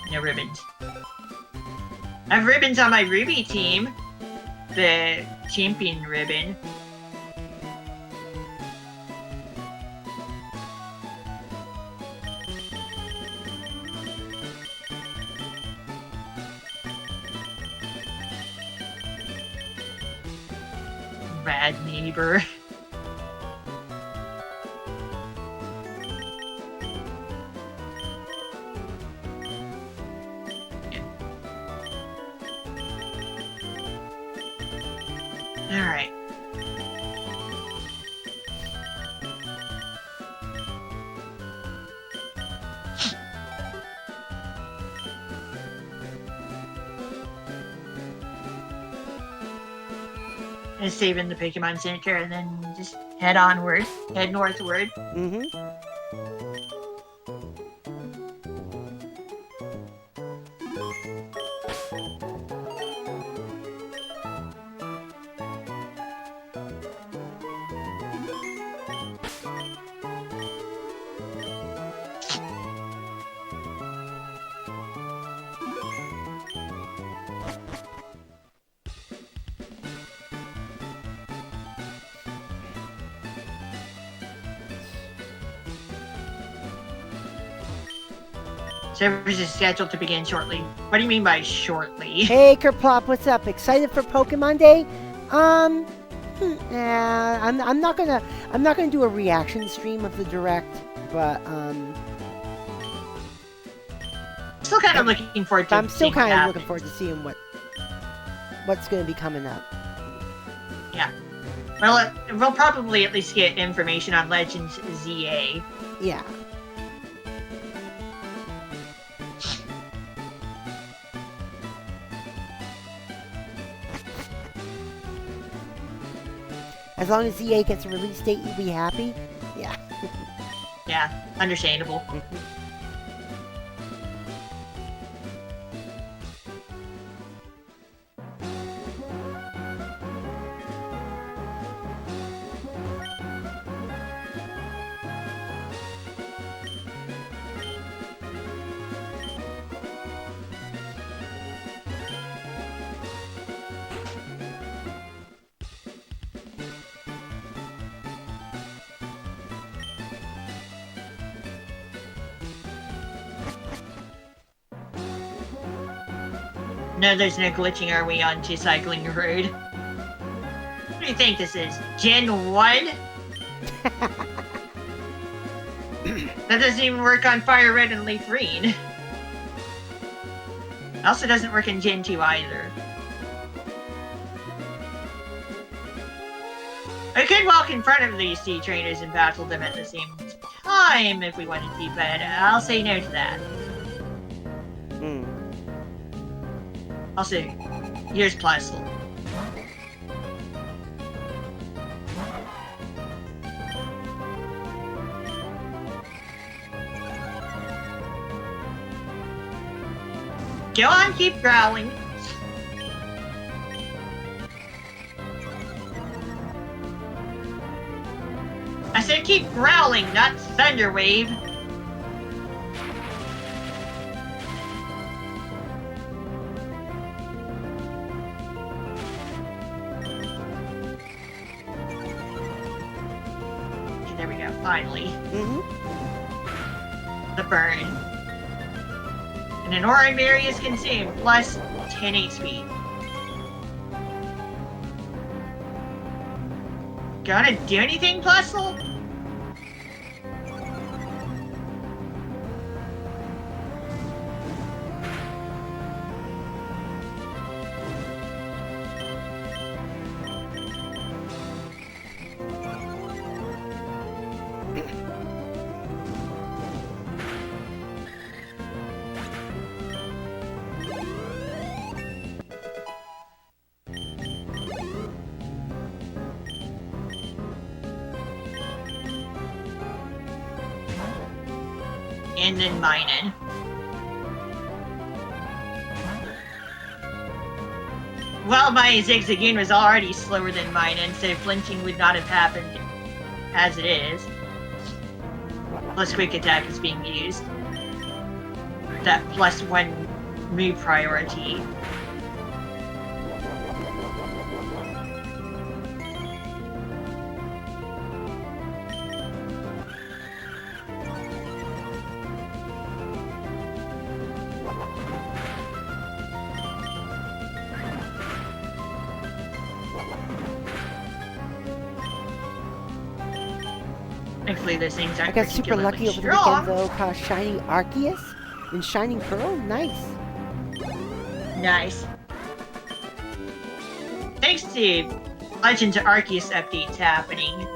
No ribbons. I have ribbons on my Ruby team. The champion ribbon. Bad neighbor. Alright. And save in the Pokemon Center and then just head onward. Head northward. Mm-hmm. Service is scheduled to begin shortly. What do you mean by shortly? Hey, Kerplop, what's up? Excited for Pokemon Day? I'm not gonna do a reaction stream of the direct, but Still kind of looking forward to. I'm still seeing what kind of happens. looking forward to seeing what's gonna be coming up. Yeah. Well, we'll probably at least get information on Legends ZA. Yeah. As long as EA gets a release date, you'll be happy. Yeah. Yeah, understandable. No, there's no glitching our way onto Cycling Road. What do you think this is? Gen 1? That doesn't even work on Fire Red and Leaf Green. It also doesn't work in Gen 2 either. I could walk in front of these sea trainers and battle them at the same time if we wanted to, but I'll say no to that. Also, here's Plastel. Go on, keep growling. I said keep growling, not Thunderwave. There we go, finally. The burn. And an aura berry is consumed, plus 10 HP. Gonna do anything, Plusle? And then Minun. Well, my Zigzagoon was already slower than Minun, so flinching would not have happened as it is. Plus Quick Attack is being used. That +1 move priority. Thankfully, those things aren't I got super particularly lucky over the strong. weekend though. Caught Shiny Arceus and Shining Pearl. Nice. Nice. Thanks to Legends of Arceus updates happening,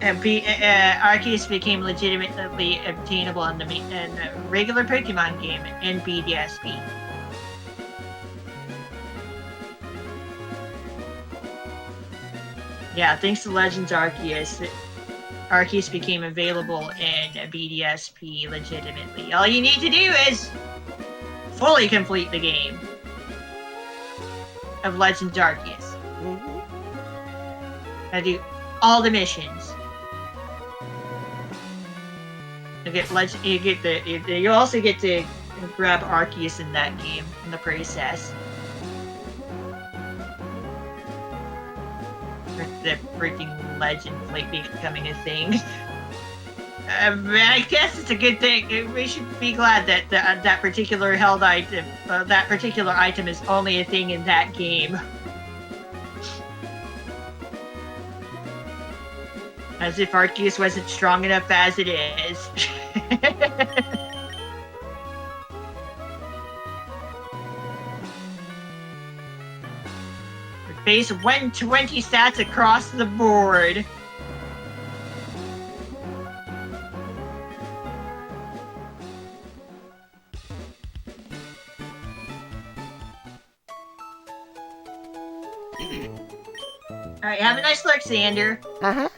Arceus became legitimately obtainable in the regular Pokemon game and BDSP. Yeah, thanks to Legends Arceus, Arceus became available in BDSP legitimately. All you need to do is fully complete the game of Legends Arceus. I do all the missions. You also get to grab Arceus in that game in the process. The freaking legends lately becoming a thing. I guess it's a good thing. We should be glad that that particular held item, that particular item is only a thing in that game. As if Arceus wasn't strong enough as it is. Base 120 stats across the board. Alright, have a nice look, Xander. Uh-huh.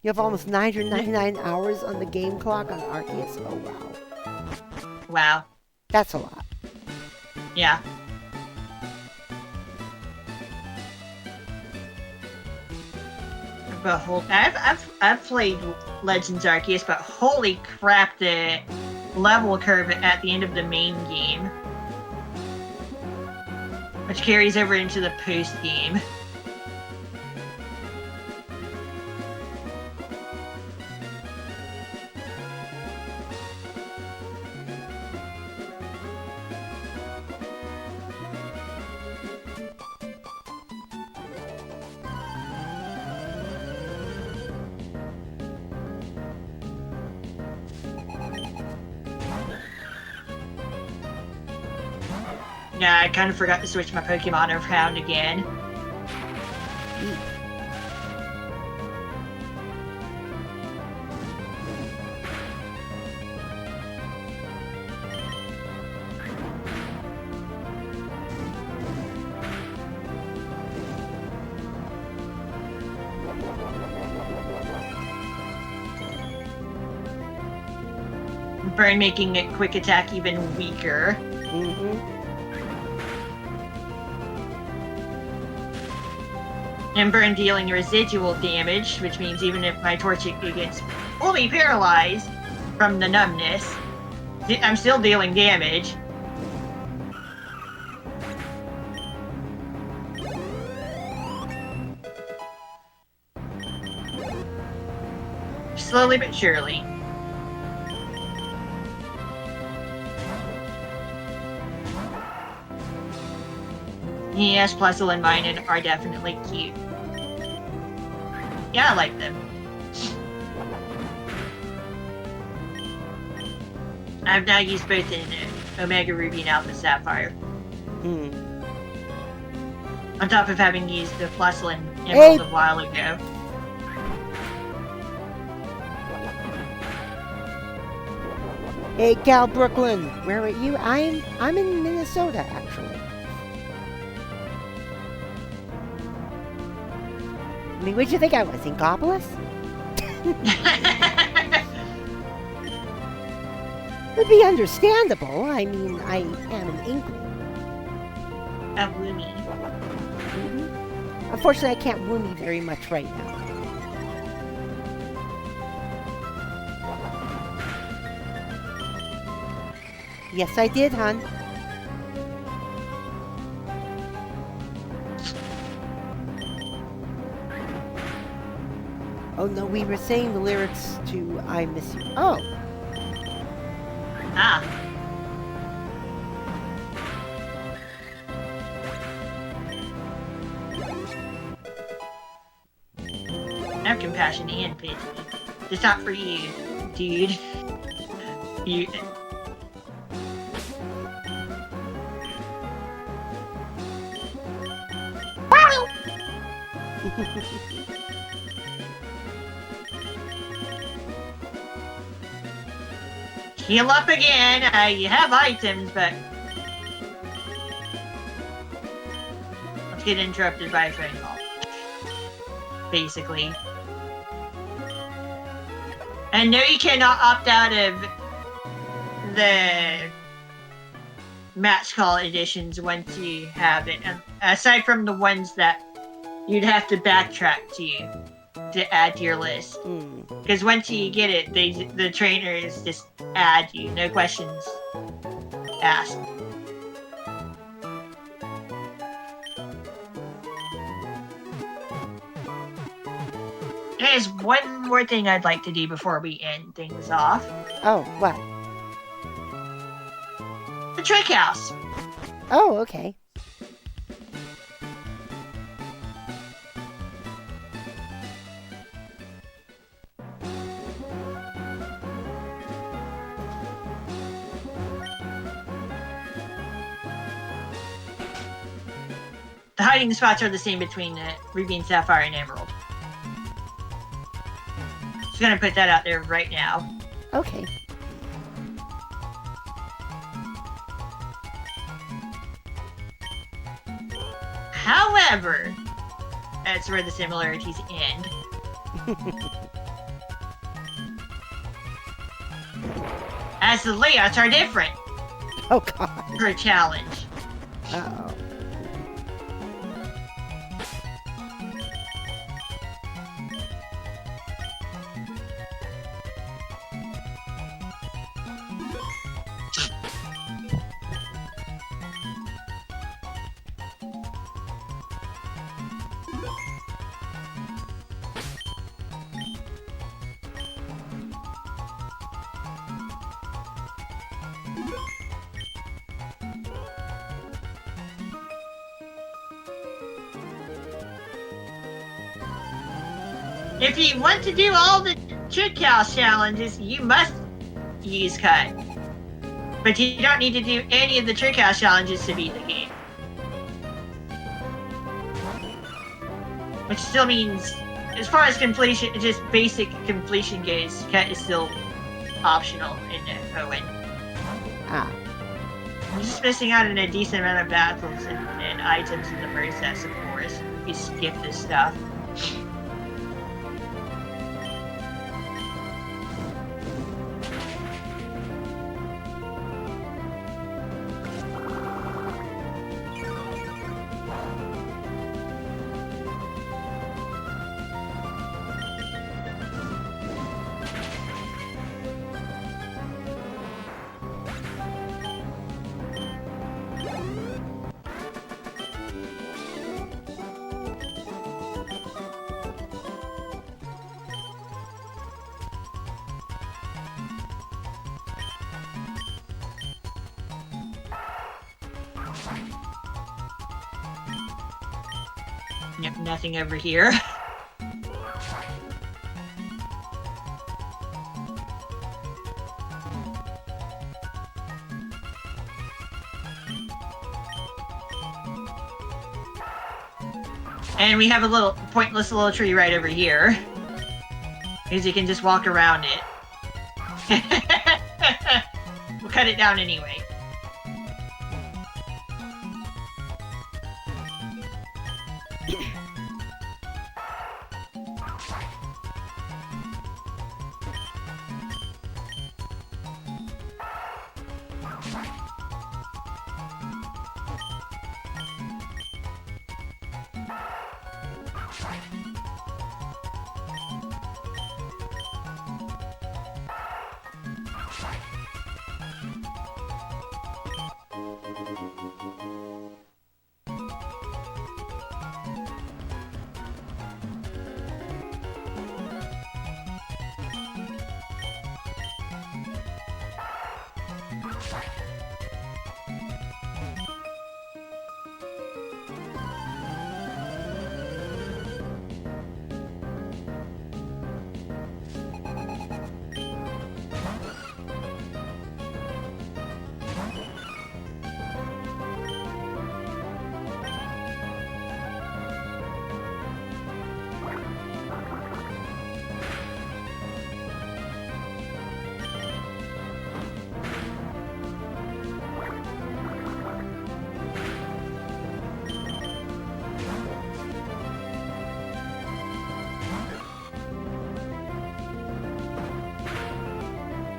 You have almost 999 hours on the game clock on Arceus. Oh, wow. Wow. That's a lot. Yeah. But I've played Legends Arceus, but holy crap, the level curve at the end of the main game, which carries over into the post game. Yeah, I kind of forgot to switch my Pokemon around again. Burn making a quick attack even weaker. Mm-hmm. And Burn dealing residual damage, which means even if my Torchic gets fully paralyzed from the numbness, I'm still dealing damage. Slowly but surely. Yes, Plusle and Minun are definitely cute. Yeah, I like them. I've now used both in Omega Ruby and Alpha Sapphire. Hmm. On top of having used the Plusle and Emerald a while ago. Hey, Gal Brooklyn, where are you? I'm in Minnesota, actually. I mean, where'd you think I was? In Gopolis? Would be understandable. I mean, I am an Inkling. A Woomy. Mm-hmm. Unfortunately, I can't Woomy very much right now. Yes, I did, hon. Oh no, we were saying the lyrics to I Miss You. Oh. Ah. I have compassion and pity. It's not for you, dude. You. Heal up again. You have items, but let's get interrupted by a phone call. Basically. And no, you cannot opt out of the match call editions once you have it. And aside from the ones that you'd have to backtrack to add to your list. Because once you get it, the trainers just add you, no questions asked. There's one more thing I'd like to do before we end things off. Oh, what? The trick house. Oh, okay. The hiding spots are the same between Ruby and Sapphire and Emerald. Just gonna put that out there right now. Okay. However, that's where the similarities end. As the layouts are different Oh god. per challenge. Uh-oh. If you want to do all the trick house challenges, you must use cut. But you don't need to do any of the trick house challenges to beat the game. Which still means, as far as completion, just basic completion goes, cut is still optional in Owen. Ah. You're just missing out on a decent amount of battles and items in the process, of course, if you skip this stuff. Yep, nothing over here. And we have a little pointless little tree right over here. Because you can just walk around it. We'll cut it down anyway.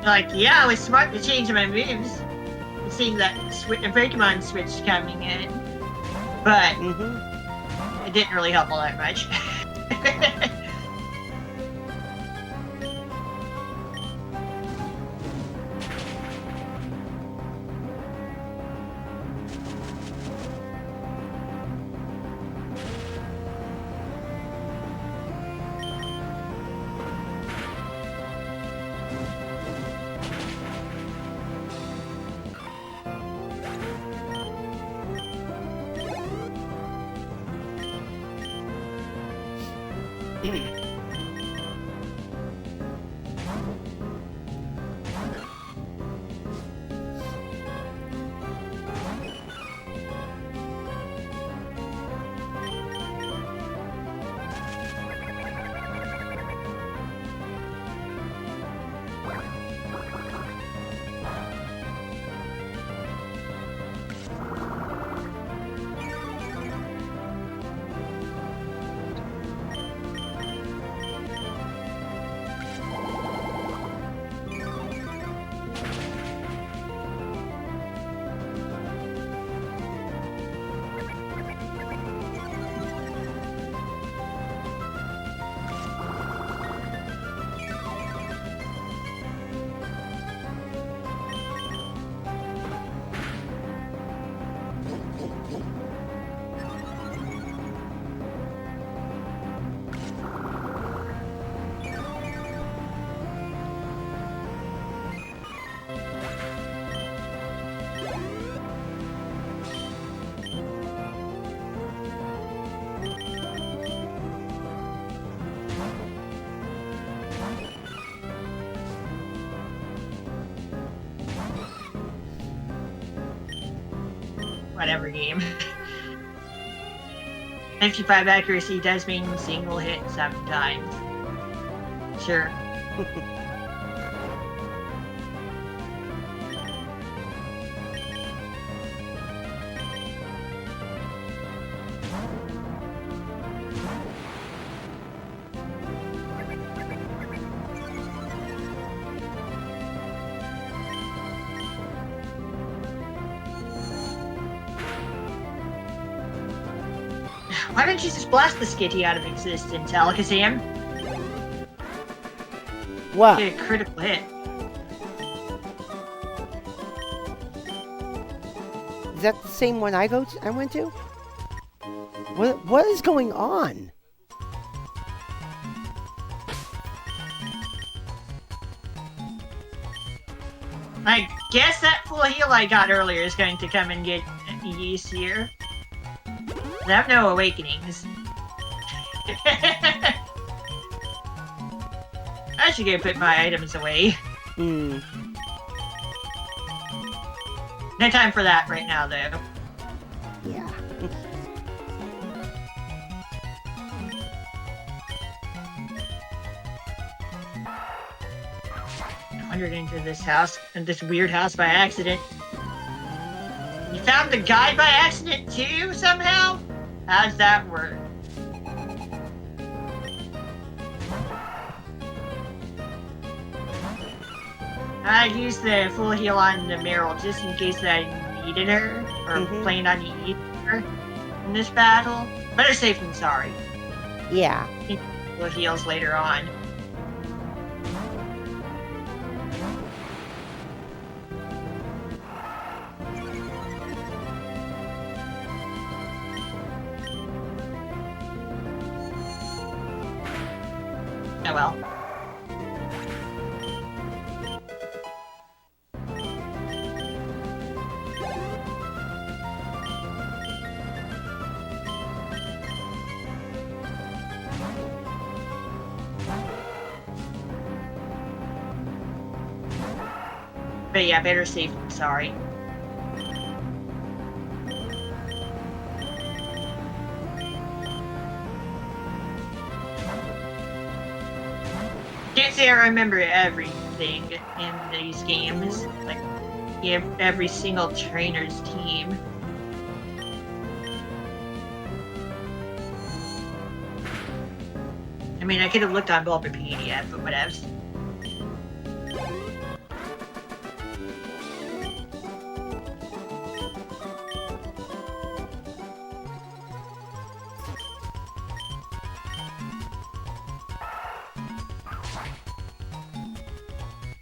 Like, yeah, I was smart to change my moves. Seeing that Pokemon switch coming in. But it didn't really help all that much. whatever game. 55 accuracy does mean single hit sometimes. Sure. Why don't you just blast the skitty out of existence, Alakazam? What? Get a critical hit. Is that the same one I went to? What is going on? I guess that full heal I got earlier is going to come and get used here. I have no awakenings. I should go put my items away. Hmm. No time for that right now, though. Yeah. 100 into this house, and this weird house by accident. You found the guide by accident too, somehow? How's that work? I used the full heal on the Meryl just in case I needed her, or planned on needing her in this battle. Better safe than sorry. Yeah. Full heals later on. Oh well. But yeah, better safe than sorry. Can't say I remember everything in these games. Like, every single trainer's team. I mean, I could have looked on Bulbapedia, but whatever.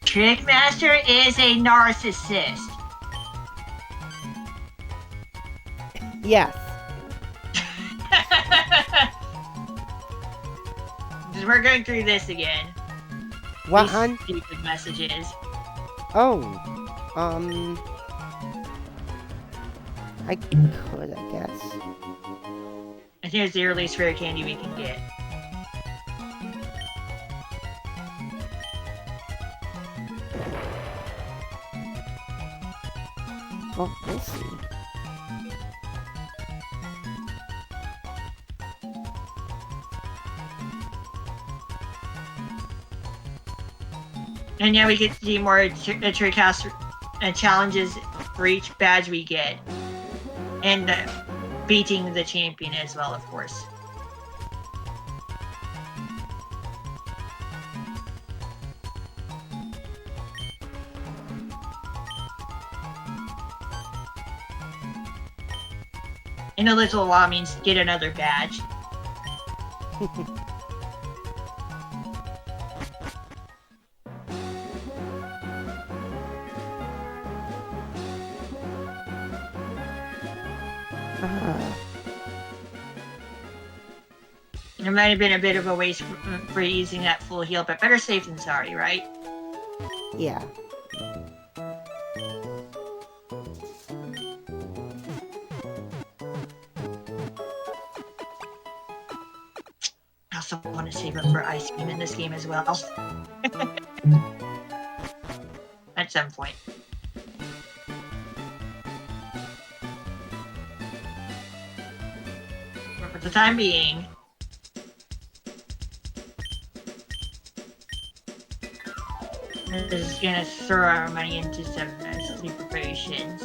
Trickmaster is a narcissist. Yes. We're going through this again. What, These hon? stupid messages. Oh. I could, I guess. And here's the earliest rare candy we can get. Well, we'll see. And yeah, we get to do more trick house challenges for each badge we get. And beating the champion as well, of course. In a little while means get another badge. It might have been a bit of a waste for using that full heal, but better safe than sorry, right? Yeah. I also want to save up for ice cream in this game as well. At some point. For the time being. We're just gonna throw our money into some sleep potions.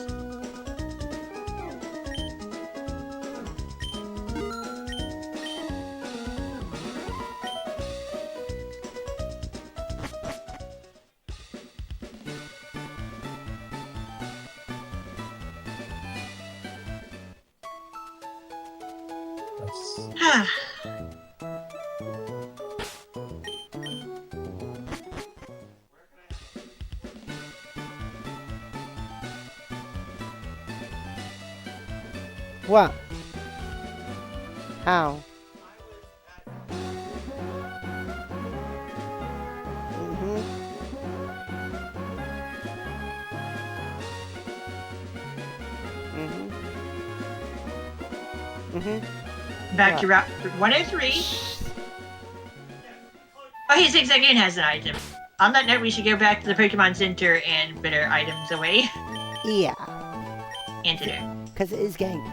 What? How? Mm-hmm. Mm-hmm. Mm-hmm. Back What? to Route 103. Oh, hey, Zigzagoon has an item. On that note, we should go back to the Pokemon Center and put our items away. Yeah. Antidote. Because it is getting...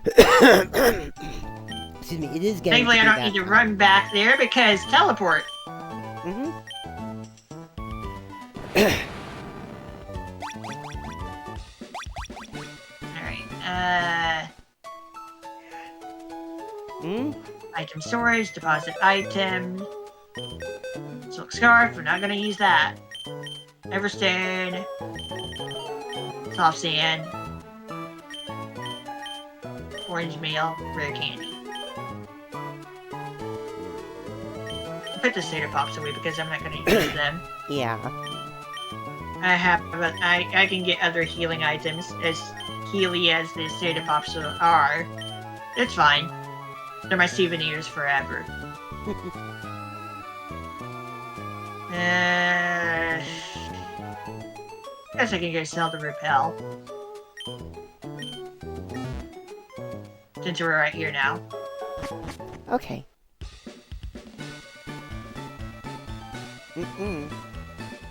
Excuse me, it is getting Thankfully, I to be don't that need to time. run back there because teleport. Mm-hmm. Alright, Hmm? item storage, deposit item. Silk scarf, we're not gonna use that. Everstone. Soft sand. Orange meal, rare candy. I'll put the soda pops away because I'm not gonna use them. Yeah. I can get other healing items as healy as the soda pops are. It's fine. They're my souvenirs forever. Guess I can go sell the repel. Since we're right here now. Okay. Mm-mm.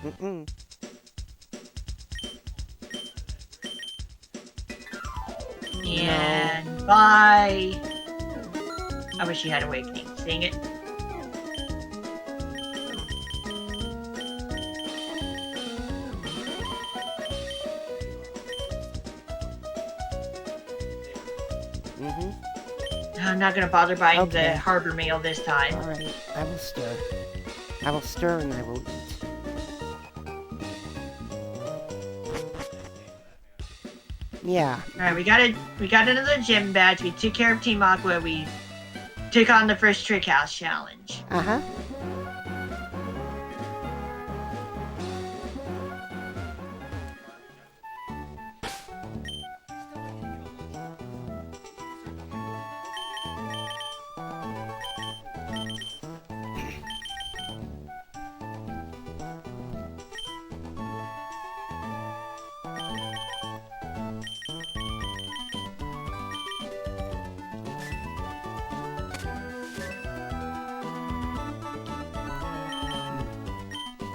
Mm-mm. And bye. I wish you had awakening. Seeing it. Mm-hmm. I'm not gonna bother buying Okay. the harbor mail this time. Alright, I will stir. I will stir and I will eat. Yeah. Alright, we got another gym badge. We took care of Team Aqua. We took on the first Trick House challenge. Uh-huh.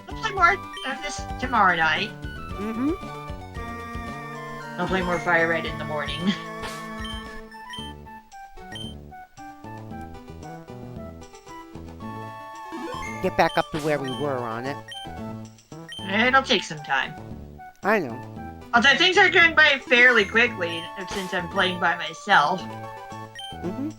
We'll play more of this tomorrow night. Mm-hmm. I'll play more Fire Red in the morning. Get back up to where we were on it. It'll take some time. I know. Although things are going by fairly quickly since I'm playing by myself. Mm-hmm.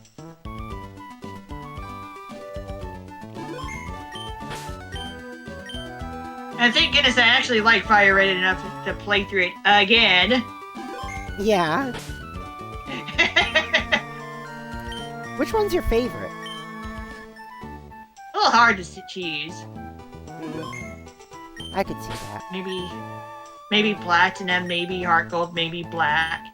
And thank goodness I actually like Fire Red enough to play through it again. Yeah. Which one's your favorite? A little hard to choose. Mm. I could see that. Maybe Platinum, maybe Heart Gold, maybe Black.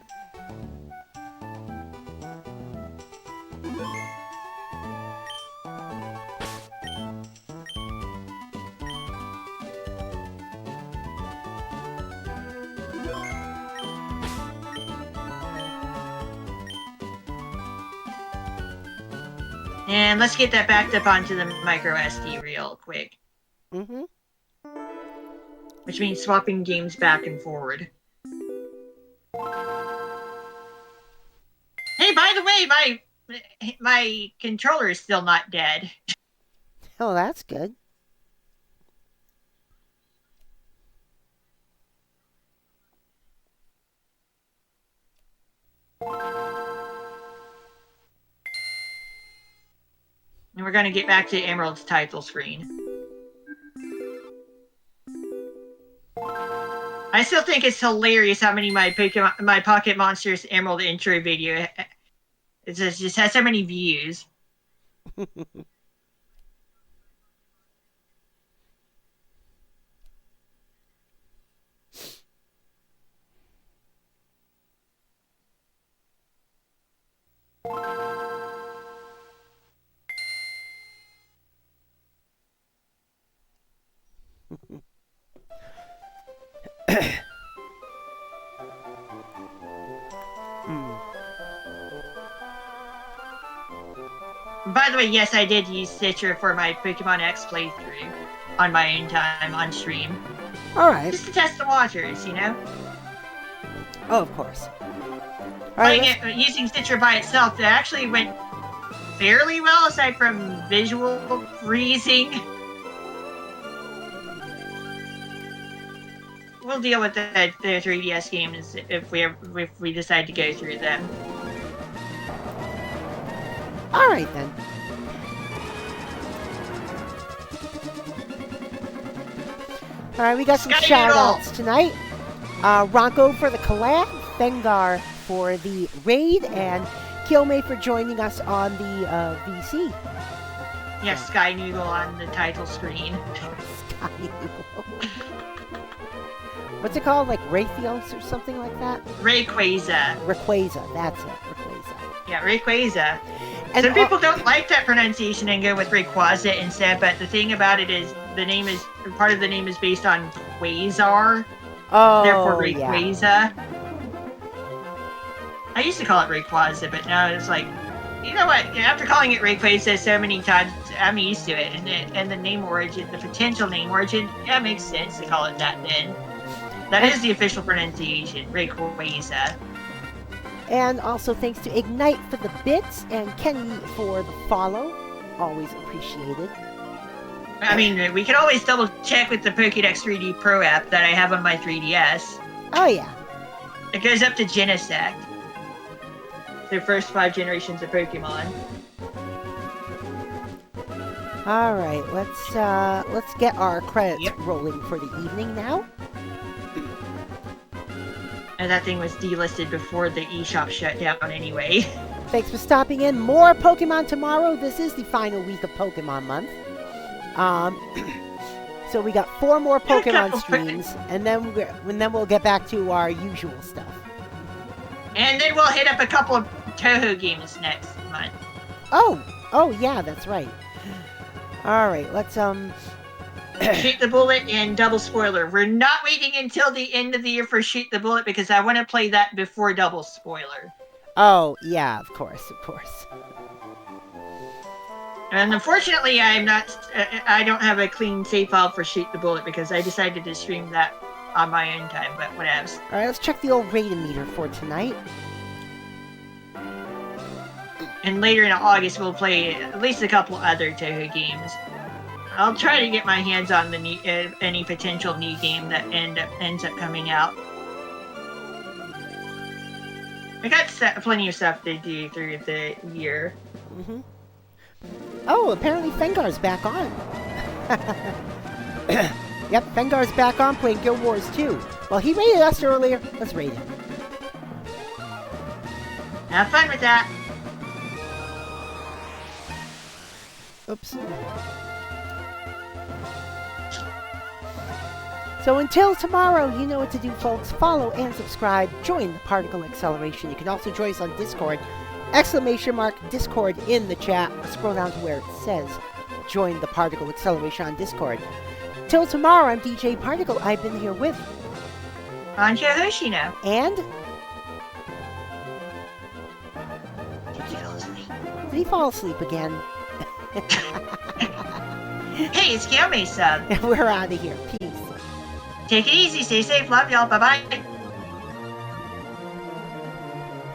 And let's get that backed up onto the micro SD real quick. Mm-hmm. Which means swapping games back and forward. Hey, by the way, my controller is still not dead. Oh, that's good. And we're going to get back to Emerald's title screen. I still think it's hilarious how many my Pocket Monsters Emerald intro video just has so many views. By the way, yes, I did use Stitcher for my Pokemon X playthrough on my own time on stream. All right. Just to test the waters, you know? Oh, of course. Playing it using Stitcher by itself, it actually went fairly well, aside from visual freezing. We'll deal with the 3DS games if we decide to go through them. All right, then. All right, we got some shout-outs tonight. Ranko for the collab, Fengar for the raid, and Kilmay for joining us on the VC. Yes, Sky Noodle on the title screen. Sky Noodle. What's it called? Like Raytheos or something like that? Rayquaza. Rayquaza, that's it. Rayquaza. Yeah, Rayquaza. And some people don't like that pronunciation and go with Rayquaza instead, but the thing about it is part of the name is based on Quasar. Oh, therefore Rayquaza. Yeah. I used to call it Rayquaza, but now it's like, you know what? After calling it Rayquaza so many times, I'm used to it. And the name origin, the potential name origin, yeah, it makes sense to call it that then. That is the official pronunciation, Rayquaza. And also thanks to Ignite for the bits and Kenny for the follow. Always appreciated. I mean, we can always double check with the Pokédex 3D Pro app that I have on my 3DS. Oh, yeah. It goes up to Genesect. The first 5 generations of Pokemon. All right, let's get our credits rolling for the evening now. And that thing was delisted before the eShop shut down anyway. Thanks for stopping in. More Pokemon tomorrow. This is the final week of Pokemon month. So we got 4 more Pokemon streams, and then we'll get back to our usual stuff. And then we'll hit up a couple of Toho games next month. Oh yeah, that's right. All right, let's Shoot the Bullet and Double Spoiler. We're not waiting until the end of the year for Shoot the Bullet because I want to play that before Double Spoiler. Oh, yeah, of course. And unfortunately, I don't have a clean save file for Shoot the Bullet because I decided to stream that on my own time, but whatevs. All right, let's check the old rating meter for tonight. And later in August, we'll play at least a couple other Toho games. I'll try to get my hands on the any potential new game that ends up coming out. I got plenty of stuff to do through the year. Mm-hmm. Oh, apparently Fengar's back on. Yep, Fengar's back on playing Guild Wars 2. Well, he raided us earlier. Let's raid him. Have fun with that. Oops. So until tomorrow, you know what to do, folks. Follow and subscribe. Join the Particle Acceleration. You can also join us on Discord. !Discord in the chat. Scroll down to where it says join the Particle Acceleration on Discord. Till tomorrow, I'm DJ Particle. I've been here with RankoHoshino. And Did you fall asleep? did he fall asleep again? Hey, it's Kilmay Sub. We're out of here. Peace. Take it easy, stay safe, love y'all, bye-bye.